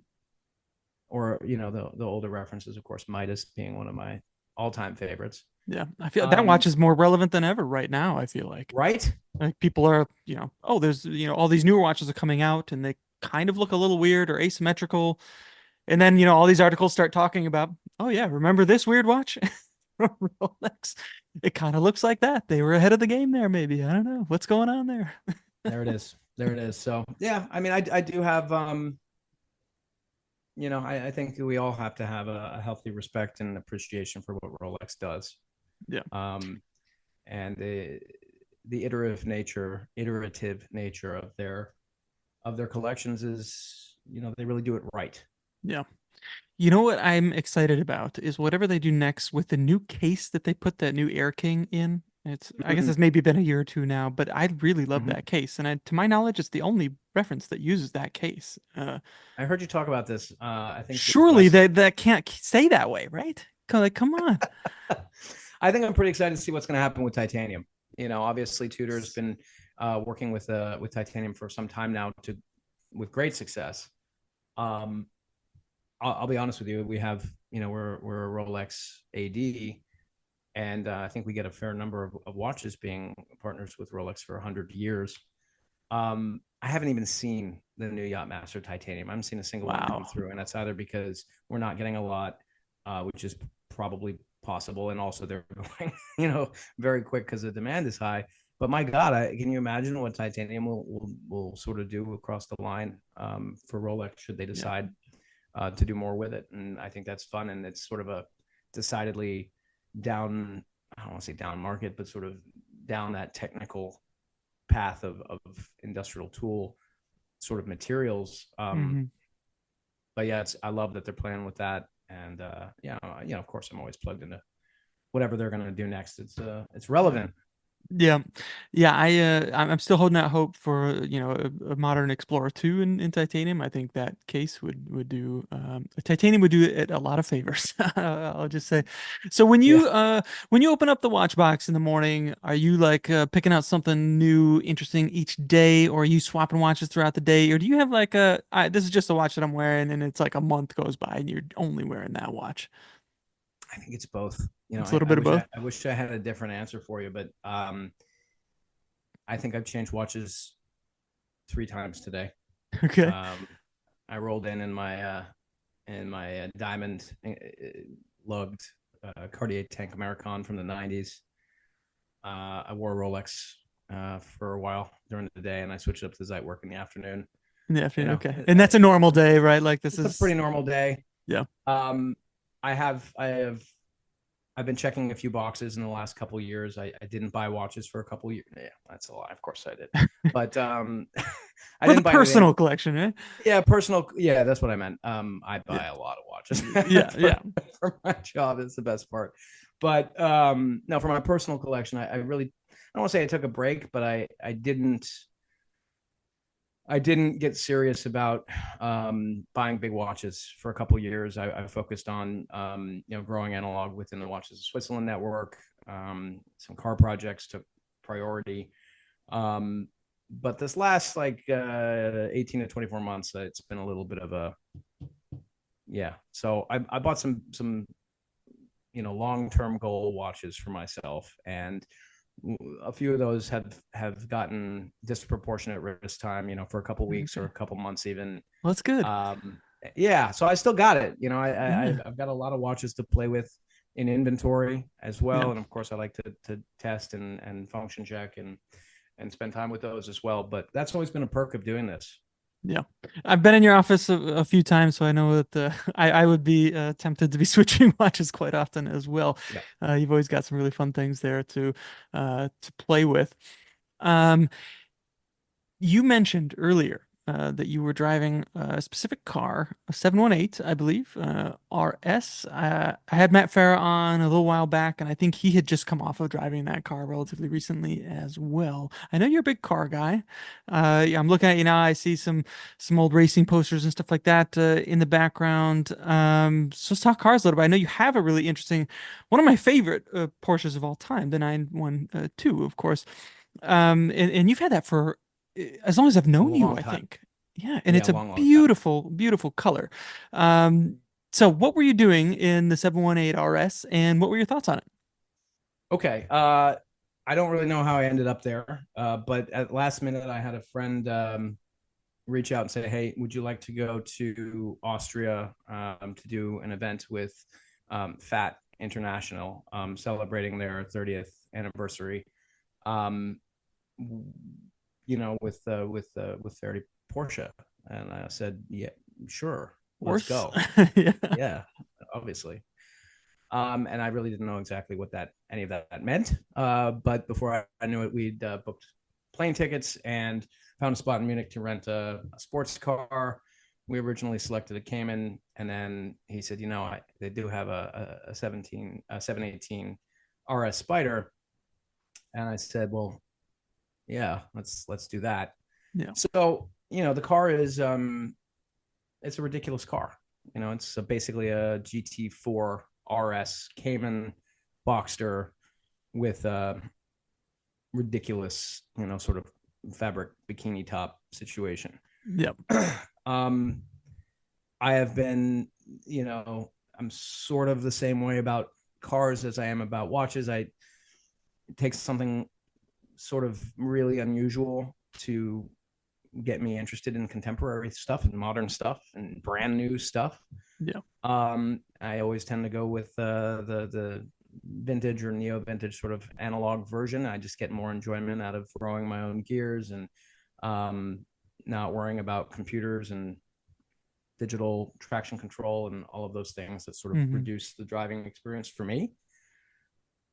Speaker 2: or, the older references, of course, Midas being one of my all time favorites.
Speaker 1: Yeah, I feel that
Speaker 2: Um,
Speaker 1: watch is more relevant than ever right now. I feel
Speaker 2: right?
Speaker 1: like people are, oh, there's, all these newer watches are coming out and they kind of look a little weird or asymmetrical. And then, all these articles start talking about, oh yeah, remember this weird watch from Rolex? It kind of looks like that. They were ahead of the game there, maybe. I don't know what's going on there.
Speaker 2: There it is. There it is. So yeah, I mean, I do have, I think we all have to have a healthy respect and appreciation for what Rolex does.
Speaker 1: Yeah.
Speaker 2: Um, and the iterative nature of their collections is, they really do it right.
Speaker 1: Yeah. You know what I'm excited about is whatever they do next with the new case that they put that new Air King in. I guess
Speaker 2: Mm-hmm.
Speaker 1: it's maybe been a year or two now, but I really love
Speaker 2: Mm-hmm.
Speaker 1: that case. And to my knowledge, it's the only reference that uses that case.
Speaker 2: I heard you talk about this. I think with
Speaker 1: Surely
Speaker 2: West.
Speaker 1: that can't say that way, right? Like, come on.
Speaker 2: I think I'm pretty excited to see what's going to happen with titanium. Obviously Tudor's been working with titanium for some time now with great success. Um, I'll be honest with you. We have, we're a Rolex AD, and I think we get a fair number of watches being partners with Rolex for 100 years. I haven't even seen the new Yachtmaster Titanium. I haven't seen a single one come
Speaker 1: Wow.
Speaker 2: through, and that's either because we're not getting a lot, which is probably possible, and also they're going, very quick because the demand is high. But my God, can you imagine what titanium will sort of do across the line for Rolex should they
Speaker 1: Yeah.
Speaker 2: decide to do more with it? And I think that's fun, and it's sort of a decidedly down. I don't want to say down market, but sort of down that technical path of industrial tool sort of materials.
Speaker 1: Hmm.
Speaker 2: But yeah, I love that they're playing with that, and of course, I'm always plugged into whatever they're going to do next. It's
Speaker 1: Yeah.
Speaker 2: relevant.
Speaker 1: Yeah, yeah. I'm still holding out hope for a modern Explorer 2 in titanium. I think that case would do titanium would do it a lot of favors. I'll just say. So
Speaker 2: Yeah,
Speaker 1: when you open up the watch box in the morning, are you like picking out something new, interesting each day, or are you swapping watches throughout the day, or do you have like this is just a watch that I'm wearing, and it's like a month goes by and you're only wearing that watch?
Speaker 2: I think it's both.
Speaker 1: It's a little bit of both.
Speaker 2: I wish I had a different answer for you, but I think I've changed watches 3 times today.
Speaker 1: Okay.
Speaker 2: Um, I rolled in my diamond lugged Cartier Tank American from the '90s. I wore a Rolex for a while during the day, and I switched up to the Zeitwerk in the afternoon.
Speaker 1: In the
Speaker 2: You
Speaker 1: afternoon.
Speaker 2: know,
Speaker 1: Okay. And that's a normal day, right? Like this
Speaker 2: it's a pretty
Speaker 1: is
Speaker 2: normal day.
Speaker 1: yeah.
Speaker 2: Um, I've been checking a few boxes in the last couple of years. I didn't buy watches for a couple of years. Yeah, that's a lie. Of course I did, but I
Speaker 1: For the
Speaker 2: didn't buy anything.
Speaker 1: personal collection, right?
Speaker 2: Yeah, personal. Yeah, that's what I meant. I
Speaker 1: Yeah.
Speaker 2: buy a lot of watches
Speaker 1: Yeah,
Speaker 2: for,
Speaker 1: yeah.
Speaker 2: for my job. It's the best part. But no, for my personal collection, I really, I don't want to say I took a break, but I didn't get serious about buying big watches for a couple of years. I focused on growing analog within the Watches of Switzerland network. Some car projects took priority. But this last 18 to 24 months, it's been a little bit of a yeah. So I bought some long-term goal watches for myself, and a few of those have gotten disproportionate risk time, for a couple weeks or
Speaker 1: Okay.
Speaker 2: a couple months even.
Speaker 1: Well, that's good.
Speaker 2: Yeah, so I still got it.
Speaker 1: Yeah.
Speaker 2: I've got a lot of watches to play with in inventory as
Speaker 1: Yeah.
Speaker 2: well, and of course I like to test and function check and spend time with those as well. But that's always been a perk of doing this.
Speaker 1: Yeah. I've been in your office a few times, so I know that I would be tempted to be switching watches quite often as well.
Speaker 2: Yeah.
Speaker 1: You've always got some really fun things there to play with. Um, you mentioned earlier that you were driving a specific car, a 718, I believe, RS. I had Matt Farah on a little while back, and I think he had just come off of driving that car relatively recently as well. I know you're a big car guy. Yeah, I'm looking at you now. I see some old racing posters and stuff like that in the background. So let's talk cars a little bit. I know you have a really interesting, one of my favorite Porsches of all time, the 912, of course. And you've had that for as long as I've
Speaker 2: A
Speaker 1: known you,
Speaker 2: long
Speaker 1: I
Speaker 2: time.
Speaker 1: think. Yeah, and
Speaker 2: Yeah,
Speaker 1: it's
Speaker 2: a
Speaker 1: a
Speaker 2: long, long time.
Speaker 1: beautiful, beautiful color. So what were you doing in the 718 RS, and what were your thoughts on it?
Speaker 2: Okay. I don't really know how I ended up there, but at last minute, I had a friend reach out and say, "Hey, would you like to go to Austria to do an event with Fat International, celebrating their 30th anniversary? Um, with 30 Porsche." And I said, "Yeah, sure, let's
Speaker 1: Horse?
Speaker 2: go."
Speaker 1: Yeah.
Speaker 2: Yeah, obviously. And I really didn't know exactly what that any of that meant. But before I knew it, we'd booked plane tickets and found a spot in Munich to rent a sports car. We originally selected a Cayman, and then he said, they do have a 718 RS Spider, and I said, well, yeah, let's do that.
Speaker 1: Yeah.
Speaker 2: So the car is it's a ridiculous car. It's basically a GT4 RS Cayman Boxster with a ridiculous, sort of fabric bikini top situation.
Speaker 1: Yep.
Speaker 2: um, I have been, I'm sort of the same way about cars as I am about watches. It takes something sort of really unusual to get me interested in contemporary stuff and modern stuff and brand new stuff.
Speaker 1: Yeah.
Speaker 2: I always tend to go with the vintage or neo vintage sort of analog version. I just get more enjoyment out of throwing my own gears and not worrying about computers and digital traction control and all of those things that sort of
Speaker 1: Hmm.
Speaker 2: reduce the driving experience for me.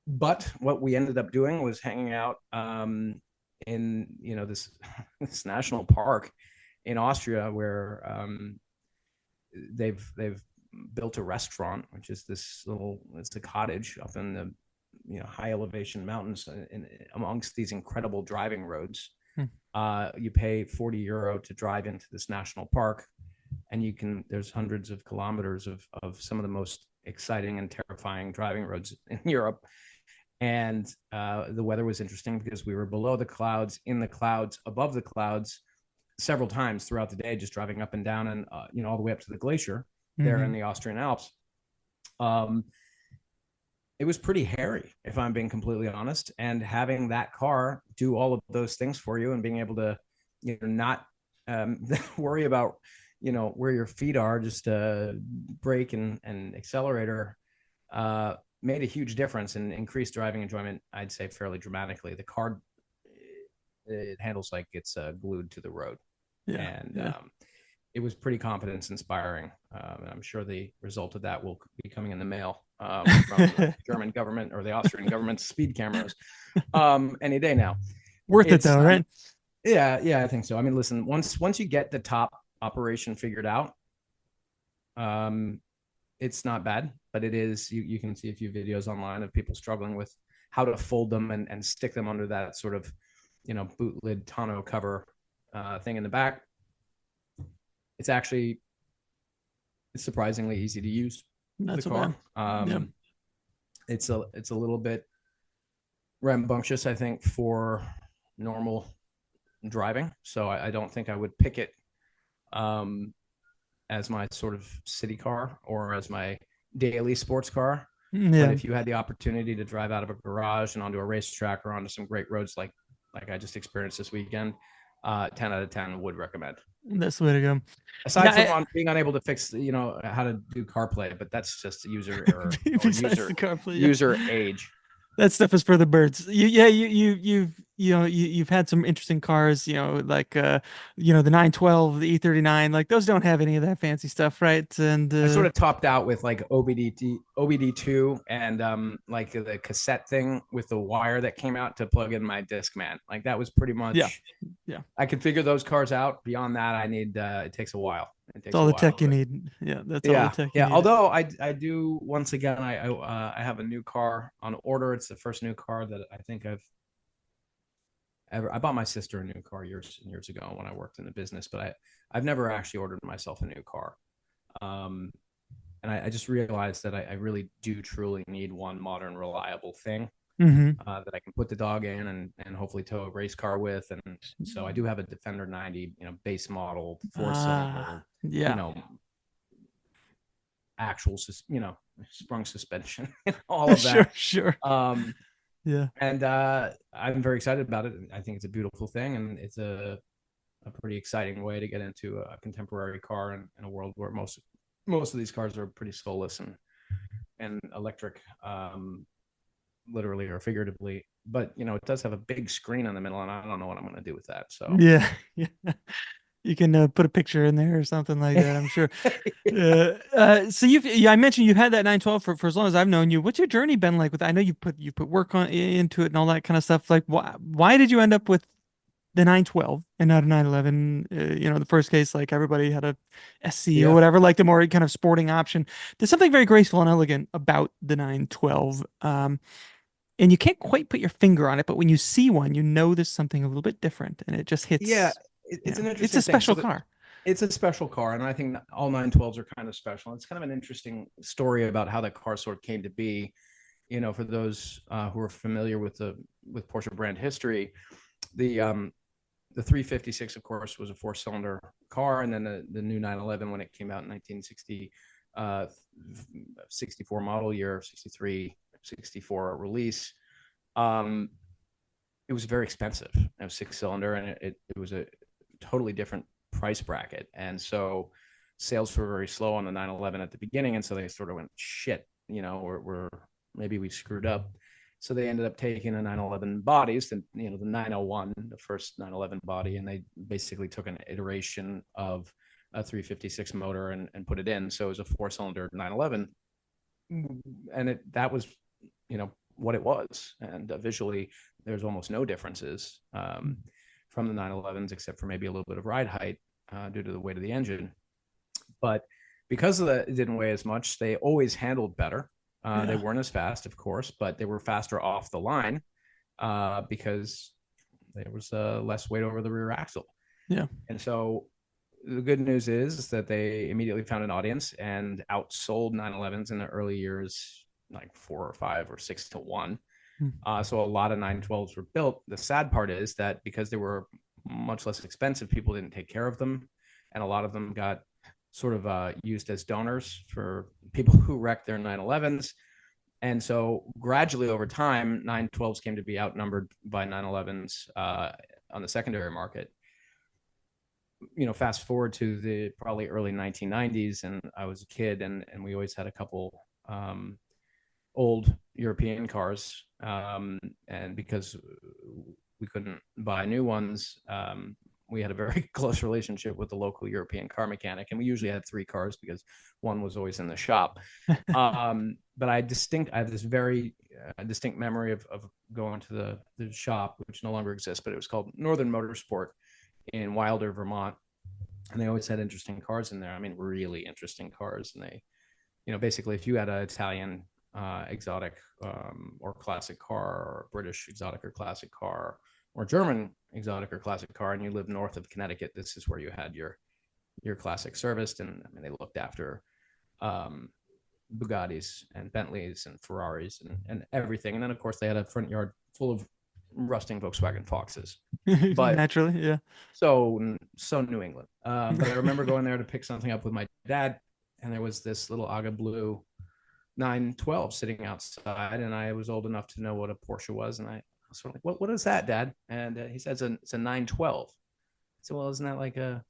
Speaker 2: But what we ended up doing was hanging out in this this national park in Austria where they've built a restaurant, which is it's a cottage up in the high elevation mountains amongst these incredible driving roads.
Speaker 1: Hmm.
Speaker 2: You pay €40 to drive into this national park, and there's hundreds of kilometers of some of the most exciting and terrifying driving roads in Europe. And the weather was interesting because we were below the clouds, in the clouds, above the clouds, several times throughout the day, just driving up and down and all the way up to the glacier there in the Austrian Alps. It was pretty hairy, if I'm being completely honest. And having that car do all of those things for you and being able to, not worry about, where your feet are, just brake and accelerator, made a huge difference and increased driving enjoyment, I'd say, fairly dramatically. The car, it handles like it's glued to the road.
Speaker 1: Yeah.
Speaker 2: And
Speaker 1: Yeah.
Speaker 2: it was pretty confidence inspiring. And I'm sure the result of that will be coming in the mail from the German government or the Austrian government's speed cameras any day now.
Speaker 1: Worth it though, right?
Speaker 2: Yeah, I think so. I mean, listen, once you get the top operation figured out, it's not bad, but it is, you can see a few videos online of people struggling with how to fold them and stick them under that sort of, boot lid tonneau cover thing in the back. It's surprisingly easy to use.
Speaker 1: That's
Speaker 2: the car.
Speaker 1: Yeah.
Speaker 2: It's a little bit rambunctious, I think, for normal driving. So I don't think I would pick it as my sort of city car or as my daily sports car.
Speaker 1: Yeah.
Speaker 2: But if you had the opportunity to drive out of a garage and onto a racetrack or onto some great roads like I just experienced this weekend, 10 out of 10 would recommend.
Speaker 1: That's the way to go.
Speaker 2: Aside from being unable to fix, how to do CarPlay, but that's just user error or user age.
Speaker 1: That stuff is for the birds. You've had some interesting cars, like the 912, the E39, like those don't have any of that fancy stuff, right? And
Speaker 2: I sort of topped out with like OBD2 and like the cassette thing with the wire that came out to plug in my Discman. Like that was pretty
Speaker 1: yeah,
Speaker 2: much
Speaker 1: yeah,
Speaker 2: I can figure those cars out. Beyond that, I need it takes a while. It
Speaker 1: it's
Speaker 2: takes
Speaker 1: all
Speaker 2: a
Speaker 1: the
Speaker 2: while.
Speaker 1: tech you
Speaker 2: But
Speaker 1: need. Yeah, that's all the
Speaker 2: yeah,
Speaker 1: tech you
Speaker 2: yeah.
Speaker 1: need.
Speaker 2: Although I do once again I have a new car on order. It's the first new car that I think I bought my sister a new car years and years ago when I worked in the business, but I've never actually ordered myself a new car. Um, and I just realized that I really do truly need one modern, reliable thing
Speaker 1: Mm-hmm.
Speaker 2: that I can put the dog in and hopefully tow a race car with. And so I do have a Defender 90, base model, four cylinder, you
Speaker 1: Yeah.
Speaker 2: know, actual, sprung suspension, all of
Speaker 1: Sure,
Speaker 2: that.
Speaker 1: sure.
Speaker 2: Um,
Speaker 1: Yeah.
Speaker 2: and I'm very excited about it. I think it's a beautiful thing, and it's a pretty exciting way to get into a contemporary car in a world where most of these cars are pretty soulless and electric, literally or figuratively. But it does have a big screen in the middle, and I don't know what I'm going to do with that. So
Speaker 1: Yeah. Yeah. You can put a picture in there or something like that, I'm sure. So I mentioned you had that 912 for as long as I've known you. What's your journey been like with? I know you put work into it and all that kind of stuff. Like, why did you end up with the 912 and not a 911? The first case, like everybody had a SC or
Speaker 2: yeah,
Speaker 1: whatever, like the more kind of sporting option. There's something very graceful and elegant about the 912. And you can't quite put your finger on it, but when you see one, you know there's something a little bit different, and it just
Speaker 2: yeah,
Speaker 1: hits.
Speaker 2: it's an
Speaker 1: It's a
Speaker 2: interesting thing.
Speaker 1: special
Speaker 2: So
Speaker 1: car.
Speaker 2: it's a special car, and I think all 912s are kind of special. It's kind of an interesting story about how that car sort of came to be. For those who are familiar with Porsche brand history, the the 356, of course, was a four-cylinder car, and then the new 911, when it came out in 1960, 64 model year, 63, 64 release, um, it was very expensive. It was six-cylinder, and it was a totally different price bracket, and so sales were very slow on the 911 at the beginning, and so they sort of went, shit, we're maybe we screwed up. So they ended up taking the 911 bodies, the 901, the first 911 body, and they basically took an iteration of a 356 motor and put it in. So it was a four-cylinder 911, and that was, what it was. And visually, there's almost no differences from the 911s, except for maybe a little bit of ride height due to the weight of the engine. But because of that, it didn't weigh as much. They always handled better. They
Speaker 1: Yeah.
Speaker 2: weren't as fast, of course, but they were faster off the line because there was less weight over the rear axle.
Speaker 1: Yeah.
Speaker 2: And so the good news is that they immediately found an audience and outsold 911s in the early years, like 4 or 5 or 6 to 1.
Speaker 1: Hmm.
Speaker 2: So a lot of 912s were built. The sad part is that because they were much less expensive, people didn't take care of them. And a lot of them got sort of used as donors for people who wrecked their 911s. And so gradually over time, 912s came to be outnumbered by 911s on the secondary market. Fast forward to the probably early 1990s, and I was a kid, and we always had a couple old European cars, and because we couldn't buy new ones, we had a very close relationship with the local European car mechanic, and we usually had three cars because one was always in the shop. But I have this very distinct memory of going to the shop, which no longer exists, but it was called Northern Motorsport in Wilder, Vermont, and they always had interesting cars in there. I mean, really interesting cars, and they, basically, if you had an Italian exotic or classic car, or British exotic or classic car, or German exotic or classic car, and you live north of Connecticut, this is where you had your classic serviced. And I mean, they looked after Bugattis and Bentleys and Ferraris and everything. And then, of course, they had a front yard full of rusting Volkswagen Foxes. But
Speaker 1: Naturally, yeah.
Speaker 2: so New England. But I remember going there to pick something up with my dad, and there was this little Aga Blue 912 sitting outside, and I was old enough to know what a Porsche was, and I was sort of like, "What is that, Dad?" And he said, "It's a 912." I said, "Well, isn't that like a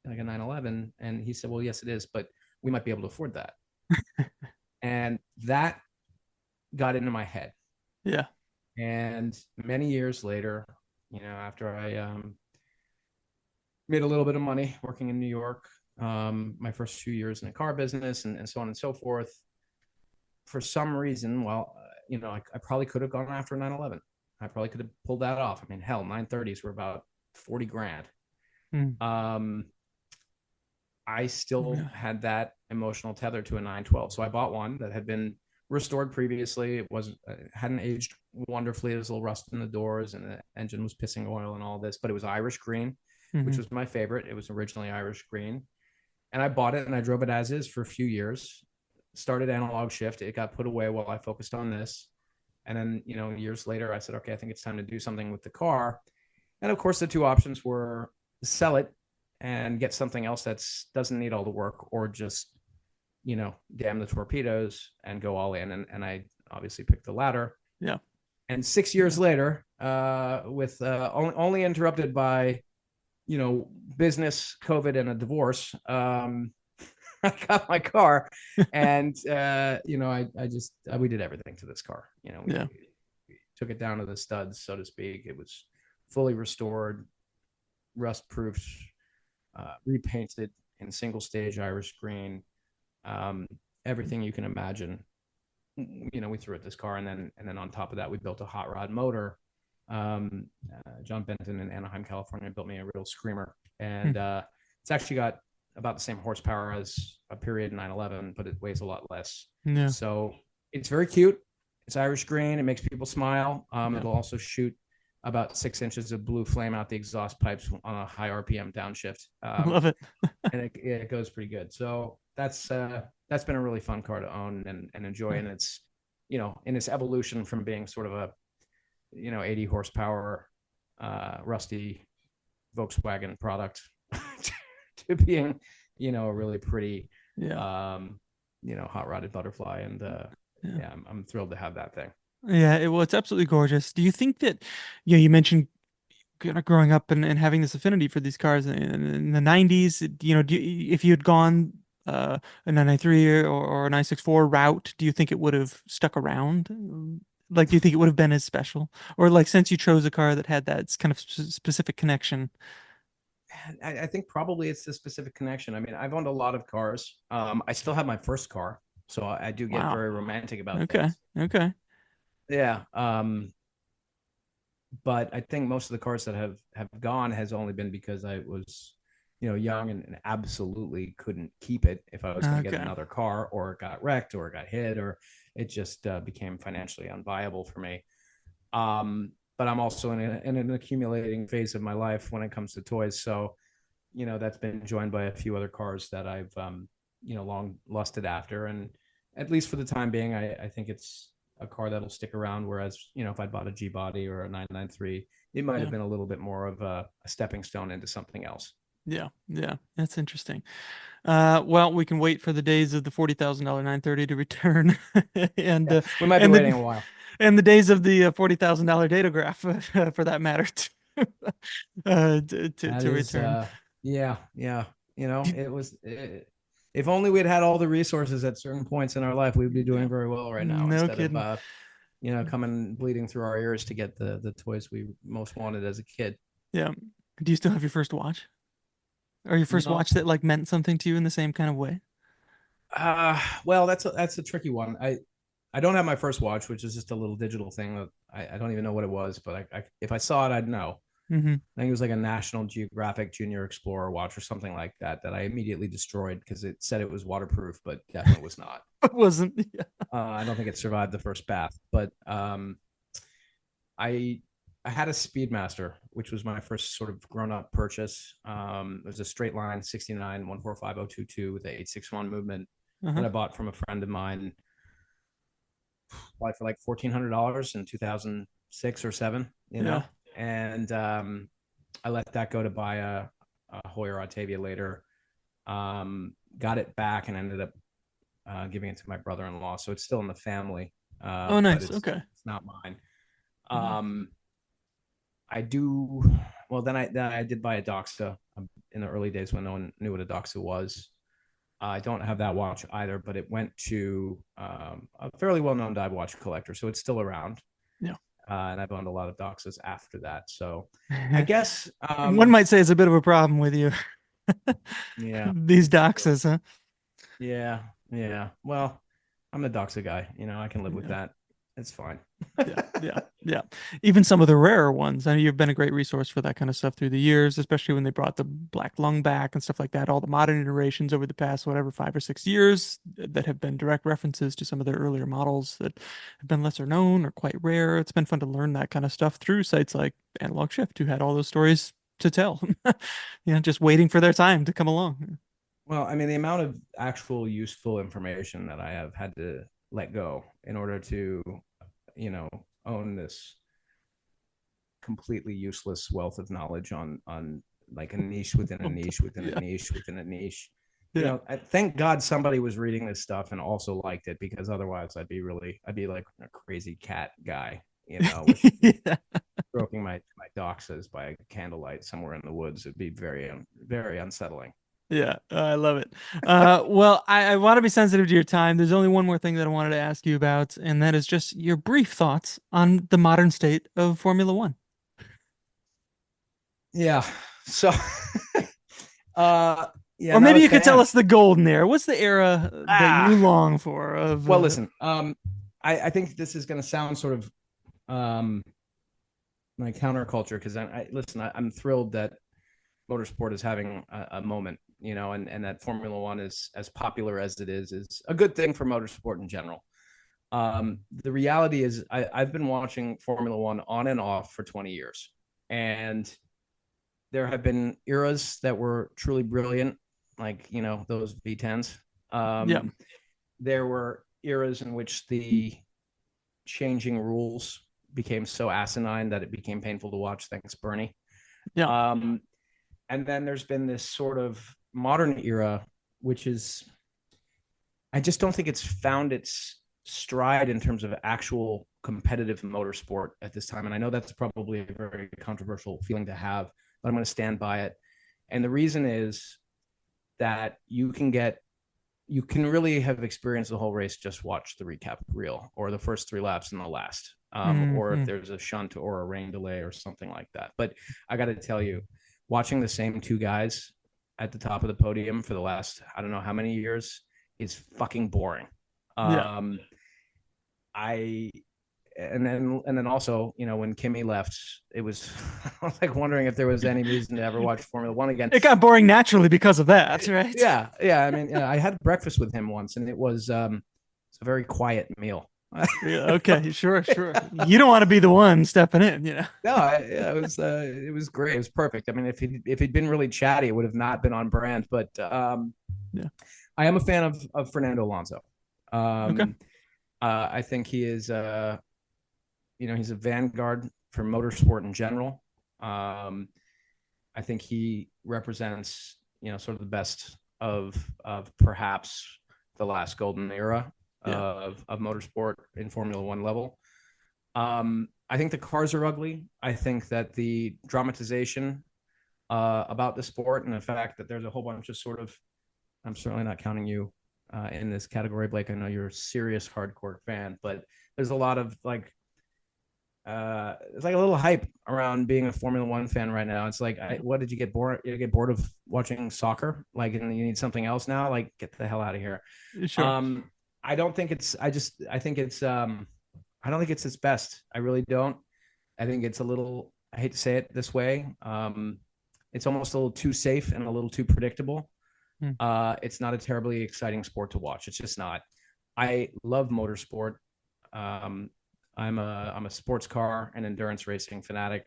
Speaker 2: 911?" And he said, "Well, yes, it is, but we might be able to afford that." And that got into my head.
Speaker 1: Yeah.
Speaker 2: And many years later, after I made a little bit of money working in New York, my first few years in the car business and so on and so forth, for some reason, I probably could have gone after 911. I probably could have pulled that off. I mean, hell, 930s were about 40 grand.
Speaker 1: Mm.
Speaker 2: Um, I still
Speaker 1: Yeah.
Speaker 2: had that emotional tether to a 912. So I bought one that had been restored previously. It hadn't aged wonderfully. There was a little rust in the doors and the engine was pissing oil and all this, but it was Irish green, which
Speaker 1: Hmm.
Speaker 2: was my favorite. It was originally Irish green. And I bought it and I drove it as is for a few years. Started analog shift. It got put away while I focused on this. And then, years later, I said, okay, I think it's time to do something with the car. And of course, the two options were sell it and get something else that doesn't need all the work, or just, damn the torpedoes and go all in. And I obviously picked the latter.
Speaker 1: Yeah.
Speaker 2: And 6 years later, with only interrupted by, business, COVID, and a divorce, I got my car, and we did everything to this car.
Speaker 1: Yeah.
Speaker 2: We took it down to the studs, so to speak. It was fully restored, rust proofed, repainted in single stage Irish green, everything you can imagine. We threw at this car, and then on top of that, we built a hot rod motor. John Benton in Anaheim, California, built me a real screamer, and it's actually got about the same horsepower as a period 911, but it weighs a lot less.
Speaker 1: Yeah.
Speaker 2: So it's very cute. It's Irish green. It makes people smile.
Speaker 1: Yeah.
Speaker 2: It'll also shoot about 6 inches of blue flame out the exhaust pipes on a high RPM downshift.
Speaker 1: Love it.
Speaker 2: And it goes pretty good. So that's been a really fun car to own and enjoy. And it's, in its evolution from being sort of a, 80 horsepower, rusty Volkswagen product to being, a really pretty,
Speaker 1: Yeah.
Speaker 2: hot rodded butterfly. And
Speaker 1: Yeah.
Speaker 2: I'm thrilled to have that thing.
Speaker 1: Yeah. Well, it's absolutely gorgeous. Do you think that, you mentioned kind of growing up and having this affinity for these cars in the 90s, if you had gone a 993 or a 964 route, do you think it would have stuck around? Like, do you think it would have been as special? Or like, since you chose a car that had that kind of specific connection?
Speaker 2: I think probably it's the specific connection. I mean, I've owned a lot of cars. I still have my first car, so I do get
Speaker 1: Wow.
Speaker 2: very romantic about
Speaker 1: Okay.
Speaker 2: things.
Speaker 1: Okay.
Speaker 2: Yeah. But I think most of the cars that have gone has only been because I was, young and absolutely couldn't keep it if I was going to get
Speaker 1: Okay.
Speaker 2: another car, or it got wrecked, or it got hit, or it just became financially unviable for me. But I'm also in an accumulating phase of my life when it comes to toys. So, that's been joined by a few other cars that I've, long lusted after. And at least for the time being, I think it's a car that'll stick around. Whereas, if I'd bought a G body or a 993, it might
Speaker 1: Yeah.
Speaker 2: have been a little bit more of a stepping stone into something else.
Speaker 1: Yeah. Yeah. That's interesting. Well, we can wait for the days of the $40,000 930 to return, and
Speaker 2: Yeah, we might be
Speaker 1: and
Speaker 2: waiting a
Speaker 1: the
Speaker 2: while.
Speaker 1: and the days of the $40,000 datograph, for that matter,
Speaker 2: That
Speaker 1: to
Speaker 2: is,
Speaker 1: return.
Speaker 2: yeah.
Speaker 1: Do-
Speaker 2: If only we'd had all the resources at certain points in our life, we'd be
Speaker 1: Yeah.
Speaker 2: doing very well right now,
Speaker 1: No
Speaker 2: instead
Speaker 1: kidding.
Speaker 2: of coming bleeding through our ears to get the toys we most wanted as a kid.
Speaker 1: Yeah. Do you still have your first watch? Or your first
Speaker 2: No,
Speaker 1: watch that like meant something to you in the same kind of way?
Speaker 2: well, that's a tricky one. I don't have my first watch, which is just a little digital thing that I don't even know what it was, but if I saw it, I'd know.
Speaker 1: Mm-hmm.
Speaker 2: I think it was like a National Geographic Junior Explorer watch or something like that I immediately destroyed because it said it was waterproof, but definitely was not.
Speaker 1: It wasn't. Yeah.
Speaker 2: I don't think it survived the first bath, but I I had a Speedmaster, which was my first sort of grown up purchase. It was a straight line 69 145022 with the 861 movement
Speaker 1: Uh-huh.
Speaker 2: that I bought from a friend of mine, probably for like $1,400 in 2006 or seven,
Speaker 1: Yeah.
Speaker 2: and I let that go to buy a Hoyer Octavia later. Got it back and ended up giving it to my brother-in-law. So it's still in the family,
Speaker 1: Oh,
Speaker 2: but
Speaker 1: nice.
Speaker 2: it's
Speaker 1: Okay.
Speaker 2: it's not mine.
Speaker 1: Yeah.
Speaker 2: Um, I do well. Then I did buy a Doxa in the early days when no one knew what a Doxa was. I don't have that watch either, but it went to a fairly well-known dive watch collector, so it's still around. and I've owned a lot of Doxas after that. So I guess,
Speaker 1: One might say it's a bit of a problem with you.
Speaker 2: yeah,
Speaker 1: These
Speaker 2: it's true.
Speaker 1: doxes, huh?
Speaker 2: Yeah, yeah. Well, I'm a Doxa guy. I can live with
Speaker 1: Yeah.
Speaker 2: that. It's fine.
Speaker 1: Yeah, yeah, yeah. Even some of the rarer ones. I know you've been a great resource for that kind of stuff through the years, especially when they brought the black lung back and stuff like that. All the modern iterations over the past, whatever, 5 or 6 years that have been direct references to some of their earlier models that have been lesser known or quite rare. It's been fun to learn that kind of stuff through sites like Analog Shift, who had all those stories to tell. Just waiting for their time to come along.
Speaker 2: Well, I mean, the amount of actual useful information that I have had to let go in order to, you know, own this completely useless wealth of knowledge on like a niche within a niche within a
Speaker 1: Yeah,
Speaker 2: niche within a niche.
Speaker 1: yeah.
Speaker 2: Thank God somebody was reading this stuff and also liked it, because otherwise I'd be like a crazy cat guy, with
Speaker 1: Yeah.
Speaker 2: stroking my doxas by candlelight somewhere in the woods. It'd be very very unsettling.
Speaker 1: Yeah, I love it. Well, I want to be sensitive to your time. There's only one more thing that I wanted to ask you about, and that is just your brief thoughts on the modern state of Formula One.
Speaker 2: Yeah. So, uh, yeah,
Speaker 1: Or
Speaker 2: not
Speaker 1: maybe
Speaker 2: a
Speaker 1: you could tell
Speaker 2: fan.
Speaker 1: us the golden era. What's the era that you
Speaker 2: Ah,
Speaker 1: long for of
Speaker 2: well, listen. I think this is going to sound sort of um like counterculture, because listen. I'm thrilled that motorsport is having a moment, and that Formula One is as popular as it is a good thing for motorsport in general. The reality is, I've been watching Formula One on and off for 20 years, and there have been eras that were truly brilliant, like those V10s.
Speaker 1: yeah,
Speaker 2: There were eras in which the changing rules became so asinine that it became painful to watch. Thanks, Bernie.
Speaker 1: yeah.
Speaker 2: Um, and then there's been this sort of modern era, which is, I just don't think it's found its stride in terms of actual competitive motorsport at this time. And I know that's probably a very controversial feeling to have, but I'm going to stand by it. And the reason is that you can really have experienced the whole race. Just watch the recap reel or the first 3 laps and the last, or if
Speaker 1: Hmm.
Speaker 2: there's a shunt or a rain delay or something like that. But I got to tell you, watching the same two guys at the top of the podium for the last, I don't know how many years, is fucking boring.
Speaker 1: Yeah.
Speaker 2: Um, I and then also, when Kimmy left, it was I was like wondering if there was any reason to ever watch Formula One again.
Speaker 1: It got boring naturally because of that, right?
Speaker 2: Yeah, yeah. I mean, I had breakfast with him once, and it's a very quiet meal.
Speaker 1: Yeah, okay, sure, sure. You don't want to be the one stepping in.
Speaker 2: No, yeah, it was great. It was perfect. I mean, if he'd been really chatty, it would have not been on brand. But
Speaker 1: Yeah.
Speaker 2: I am a fan of Fernando Alonso.
Speaker 1: Okay.
Speaker 2: Um, I think he is he's a vanguard for motorsport in general. Um, I think he represents, sort of the best of perhaps the last golden era
Speaker 1: Yeah.
Speaker 2: of motorsport in Formula One level. I think the cars are ugly. I think that the dramatization about the sport and the fact that there's a whole bunch of sort of, I'm certainly not counting you in this category, Blake. I know you're a serious hardcore fan, but there's a lot of like it's like a little hype around being a Formula One fan right now. It's like, what did you get bored? You get bored of watching soccer, like, and you need something else now. Like, get the hell out of here.
Speaker 1: Sure.
Speaker 2: Um, I don't think it's. I think it's. I don't think it's its best. I really don't. I think it's a little. I hate to say it this way. It's almost a little too safe and a little too predictable.
Speaker 1: Hmm.
Speaker 2: It's not a terribly exciting sport to watch. It's just not. I love motorsport. Um, I'm a sports car and endurance racing fanatic.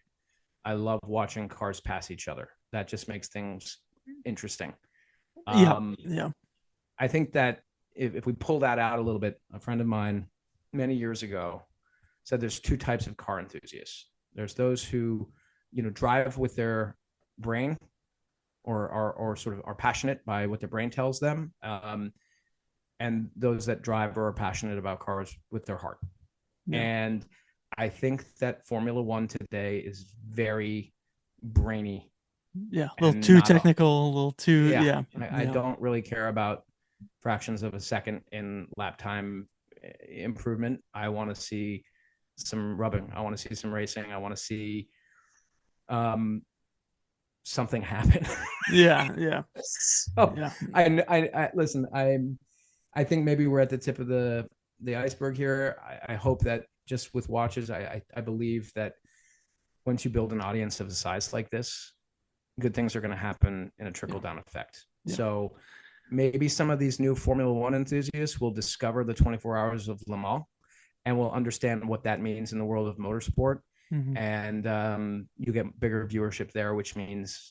Speaker 2: I love watching cars pass each other. That just makes things interesting.
Speaker 1: Yeah.
Speaker 2: Um,
Speaker 1: Yeah.
Speaker 2: I think that if we pull that out a little bit, a friend of mine many years ago said there's two types of car enthusiasts. There's those who, drive with their brain, or sort of are passionate by what their brain tells them, and those that drive or are passionate about cars with their heart.
Speaker 1: Yeah.
Speaker 2: And I think that Formula One today is very brainy
Speaker 1: Yeah. A little
Speaker 2: and
Speaker 1: too
Speaker 2: not
Speaker 1: technical, a little too,
Speaker 2: yeah.
Speaker 1: yeah.
Speaker 2: I
Speaker 1: Yeah.
Speaker 2: don't really care about fractions of a second in lap time improvement. I want to see some rubbing. I want to see some racing. I want to see um, something happen.
Speaker 1: Yeah, yeah,
Speaker 2: So
Speaker 1: yeah.
Speaker 2: I listen. I think maybe we're at the tip of the iceberg here. I hope that just with watches, I believe that once you build an audience of a size like this, good things are going to happen in a trickle down effect.
Speaker 1: Yeah.
Speaker 2: So maybe some of these new Formula One enthusiasts will discover the 24 hours of Le Mans and will understand what that means in the world of motorsport.
Speaker 1: Mm-hmm.
Speaker 2: And you get bigger viewership there, which means,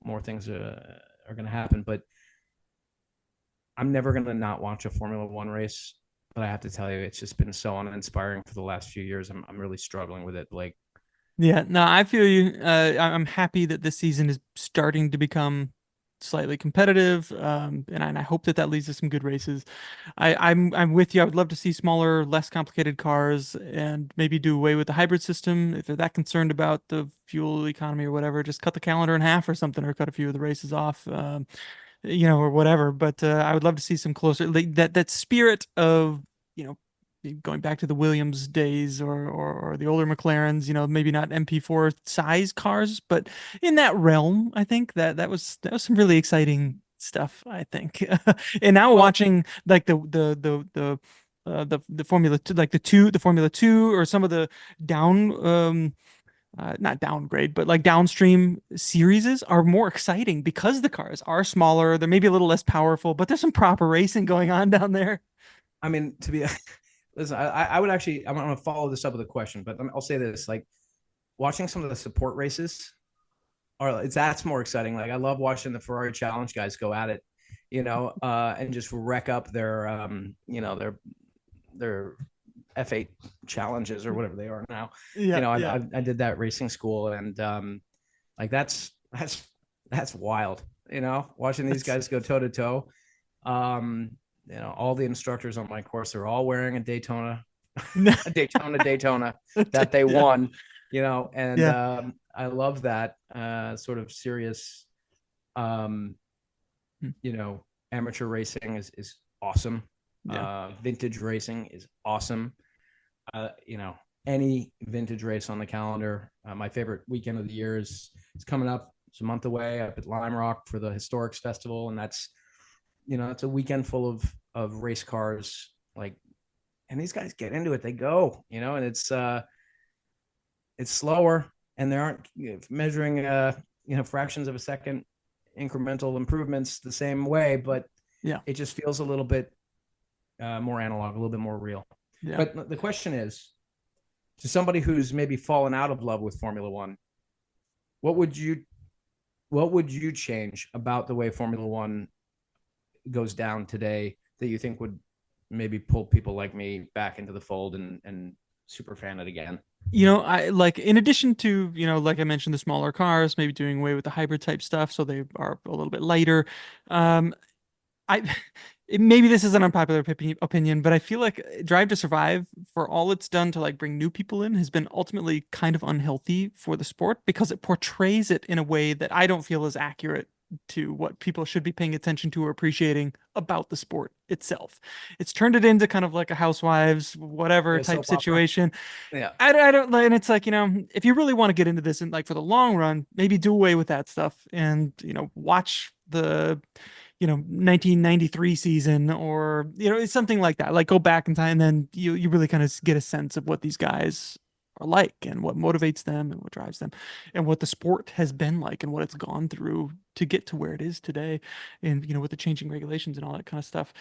Speaker 2: more things are going to happen. But I'm never going to not watch a Formula One race. But I have to tell you, it's just been so uninspiring for the last few years. I'm really struggling with it. Like,
Speaker 1: Yeah, no, I feel you. I'm happy that this season is starting to become slightly competitive, and I hope that leads to some good races. I'm with you. I would love to see smaller, less complicated cars, and maybe do away with the hybrid system. If they're that concerned about the fuel economy or whatever, just cut the calendar in half or something, or cut a few of the races off. Or whatever. But I would love to see some closer like that spirit of you know going back to the Williams days or the older McLarens. Maybe not MP4 size cars, but in that realm. I think that was some really exciting stuff. I think, and now
Speaker 2: well,
Speaker 1: watching like the Formula Two, like the Formula Two, or some of the down not downgrade, but like downstream series are more exciting because the cars are smaller. They're maybe a little less powerful, but there's some proper racing going on down there.
Speaker 2: I mean, to be listen, I would actually, I'm going to follow this up with a question, but I'll say this: like watching some of the support races, that's more exciting. Like I love watching the Ferrari Challenge guys go at it, and just wreck up their F8 challenges or whatever they are now.
Speaker 1: Yeah, yeah.
Speaker 2: I did that racing school, and like that's wild. Watching these guys go toe to toe. All the instructors on my course are all wearing a Daytona, Daytona that they
Speaker 1: Yeah,
Speaker 2: won. And
Speaker 1: yeah,
Speaker 2: I love that sort of serious. Um,
Speaker 1: Hmm.
Speaker 2: Amateur racing is awesome.
Speaker 1: Yeah.
Speaker 2: Vintage racing is awesome. uh, you know, any vintage race on the calendar. My favorite weekend of the year is coming up. It's a month away up at Lime Rock for the Historics Festival, and that's it's a weekend full of race cars. Like, and these guys get into it. They go, and it's slower, and they aren't measuring fractions of a second incremental improvements the same way, but
Speaker 1: Yeah.
Speaker 2: it just feels a little bit more analog, a little bit more real.
Speaker 1: Yeah.
Speaker 2: But the question is, to somebody who's maybe fallen out of love with Formula One, what would you change about the way Formula One goes down today that you think would maybe pull people like me back into the fold and super fan it again?
Speaker 1: I like, in addition to, like I mentioned, the smaller cars, maybe doing away with the hybrid type stuff so they are a little bit lighter. Um, I maybe this is an unpopular opinion, but I feel like Drive to Survive, for all it's done to like bring new people in, has been ultimately kind of unhealthy for the sport because it portrays it in a way that I don't feel is accurate to what people should be paying attention to or appreciating about the sport itself. It's turned it into kind of like a housewives, whatever
Speaker 2: Yeah,
Speaker 1: type
Speaker 2: soap opera.
Speaker 1: situation.
Speaker 2: Yeah.
Speaker 1: I don't like, and it's like, if you really want to get into this and like for the long run, maybe do away with that stuff and, watch the 1993 season, or it's something like that. Like, go back in time, and then you really kind of get a sense of what these guys are like and what motivates them and what drives them and what the sport has been like and what it's gone through to get to where it is today, and with the changing regulations and all that kind of stuff.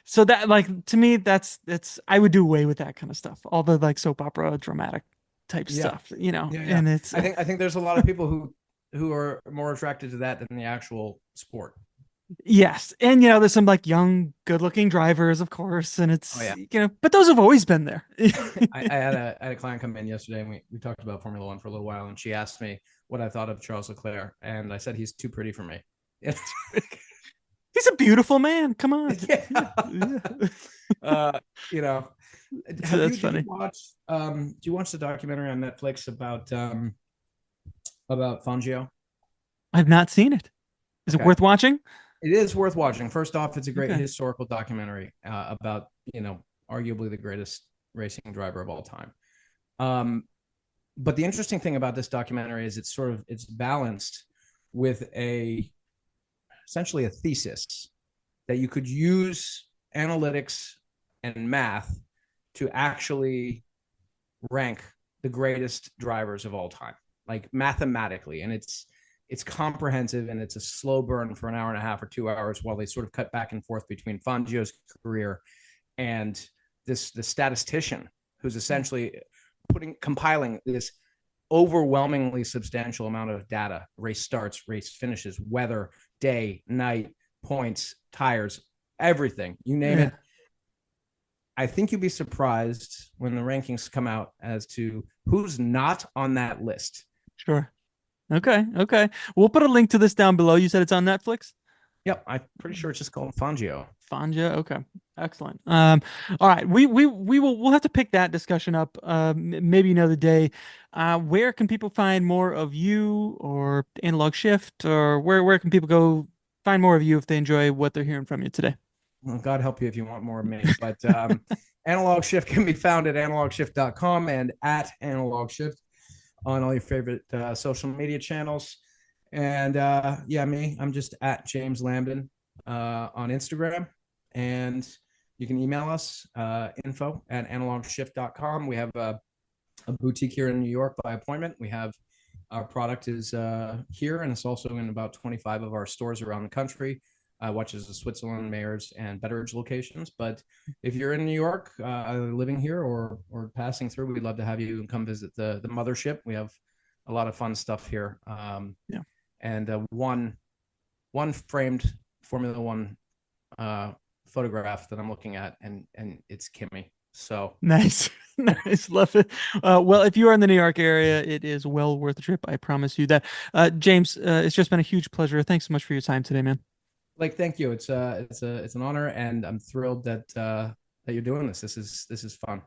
Speaker 1: So that, like, to me, that's I would do away with that kind of stuff, all the like soap opera dramatic type
Speaker 2: Yeah.
Speaker 1: stuff,
Speaker 2: Yeah.
Speaker 1: and it's
Speaker 2: I think there's a lot of people who are more attracted to that than the actual sport.
Speaker 1: Yes. And there's some like young, good-looking drivers, of course, and
Speaker 2: Oh
Speaker 1: it's
Speaker 2: yeah.
Speaker 1: but those have always been there.
Speaker 2: I had a client come in yesterday, and we talked about Formula One for a little while, and she asked me what I thought of Charles Leclerc, and I said he's too pretty for me.
Speaker 1: He's a beautiful man. Come on.
Speaker 2: Yeah.
Speaker 1: Yeah.
Speaker 2: uh, you know,
Speaker 1: So that's
Speaker 2: did you
Speaker 1: funny.
Speaker 2: watch do you watch the documentary on Netflix about Fangio?
Speaker 1: I've not seen it. Is it
Speaker 2: Okay.
Speaker 1: worth watching?
Speaker 2: It is worth watching. First off, it's a great
Speaker 1: Okay.
Speaker 2: historical documentary about, arguably the greatest racing driver of all time. Um, but the interesting thing about this documentary is it's balanced with a essentially a thesis that you could use analytics and math to actually rank the greatest drivers of all time, like mathematically. And it's comprehensive, and it's a slow burn for an hour and a half or 2 hours while they sort of cut back and forth between Fangio's career and the statistician who's essentially compiling this overwhelmingly substantial amount of data: race starts, race finishes, weather, day, night, points, tires, everything, you name
Speaker 1: Yeah.
Speaker 2: it. I think you'd be surprised when the rankings come out as to who's not on that list.
Speaker 1: Sure. Okay. Okay. We'll put a link to this down below. You said it's on Netflix?
Speaker 2: Yep, I'm pretty sure it's just called Fangio.
Speaker 1: Fanja. Okay. Excellent. All right. We'll have to pick that discussion up maybe another day. Where can people find more of you or Analog Shift, or where can people go find more of you if they enjoy what they're hearing from you today?
Speaker 2: Well, God help you if you want more of me. But Analog Shift can be found at analogshift.com and at Analog Shift on all your favorite social media channels. And yeah, I'm just at James Lamdin on Instagram. And you can email us info at analogshift.com. We have a boutique here in New York by appointment. We have our product is here, and it's also in about 25 of our stores around the country, which is the Switzerland, Mayors, and Betteridge locations. But if you're in New York, either living here or passing through, we'd love to have you come visit the mothership. We have a lot of fun stuff here.
Speaker 1: Yeah.
Speaker 2: And one framed Formula One photograph that I'm looking at, and it's Kimmy. So
Speaker 1: Nice. Nice. Love it. Well, if you are in the New York area, it is well worth the trip. I promise you that. James, it's just been a huge pleasure. Thanks so much for your time today, man.
Speaker 2: like, thank you. It's an honor, and I'm thrilled that that you're doing this. This is fun.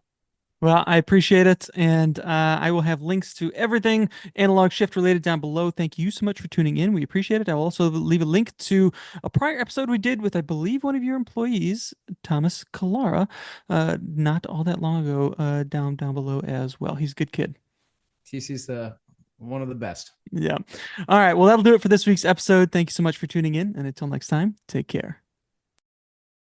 Speaker 1: Well, I appreciate it. And I will have links to everything Analog Shift related down below. Thank you so much for tuning in. We appreciate it. I'll also leave a link to a prior episode we did with, I believe, one of your employees, Thomas Kalara, not all that long ago, down below as well. He's a good kid.
Speaker 2: TC's the one of the best.
Speaker 1: Yeah. All right. Well, that'll do it for this week's episode. Thank you so much for tuning in. And until next time, take care.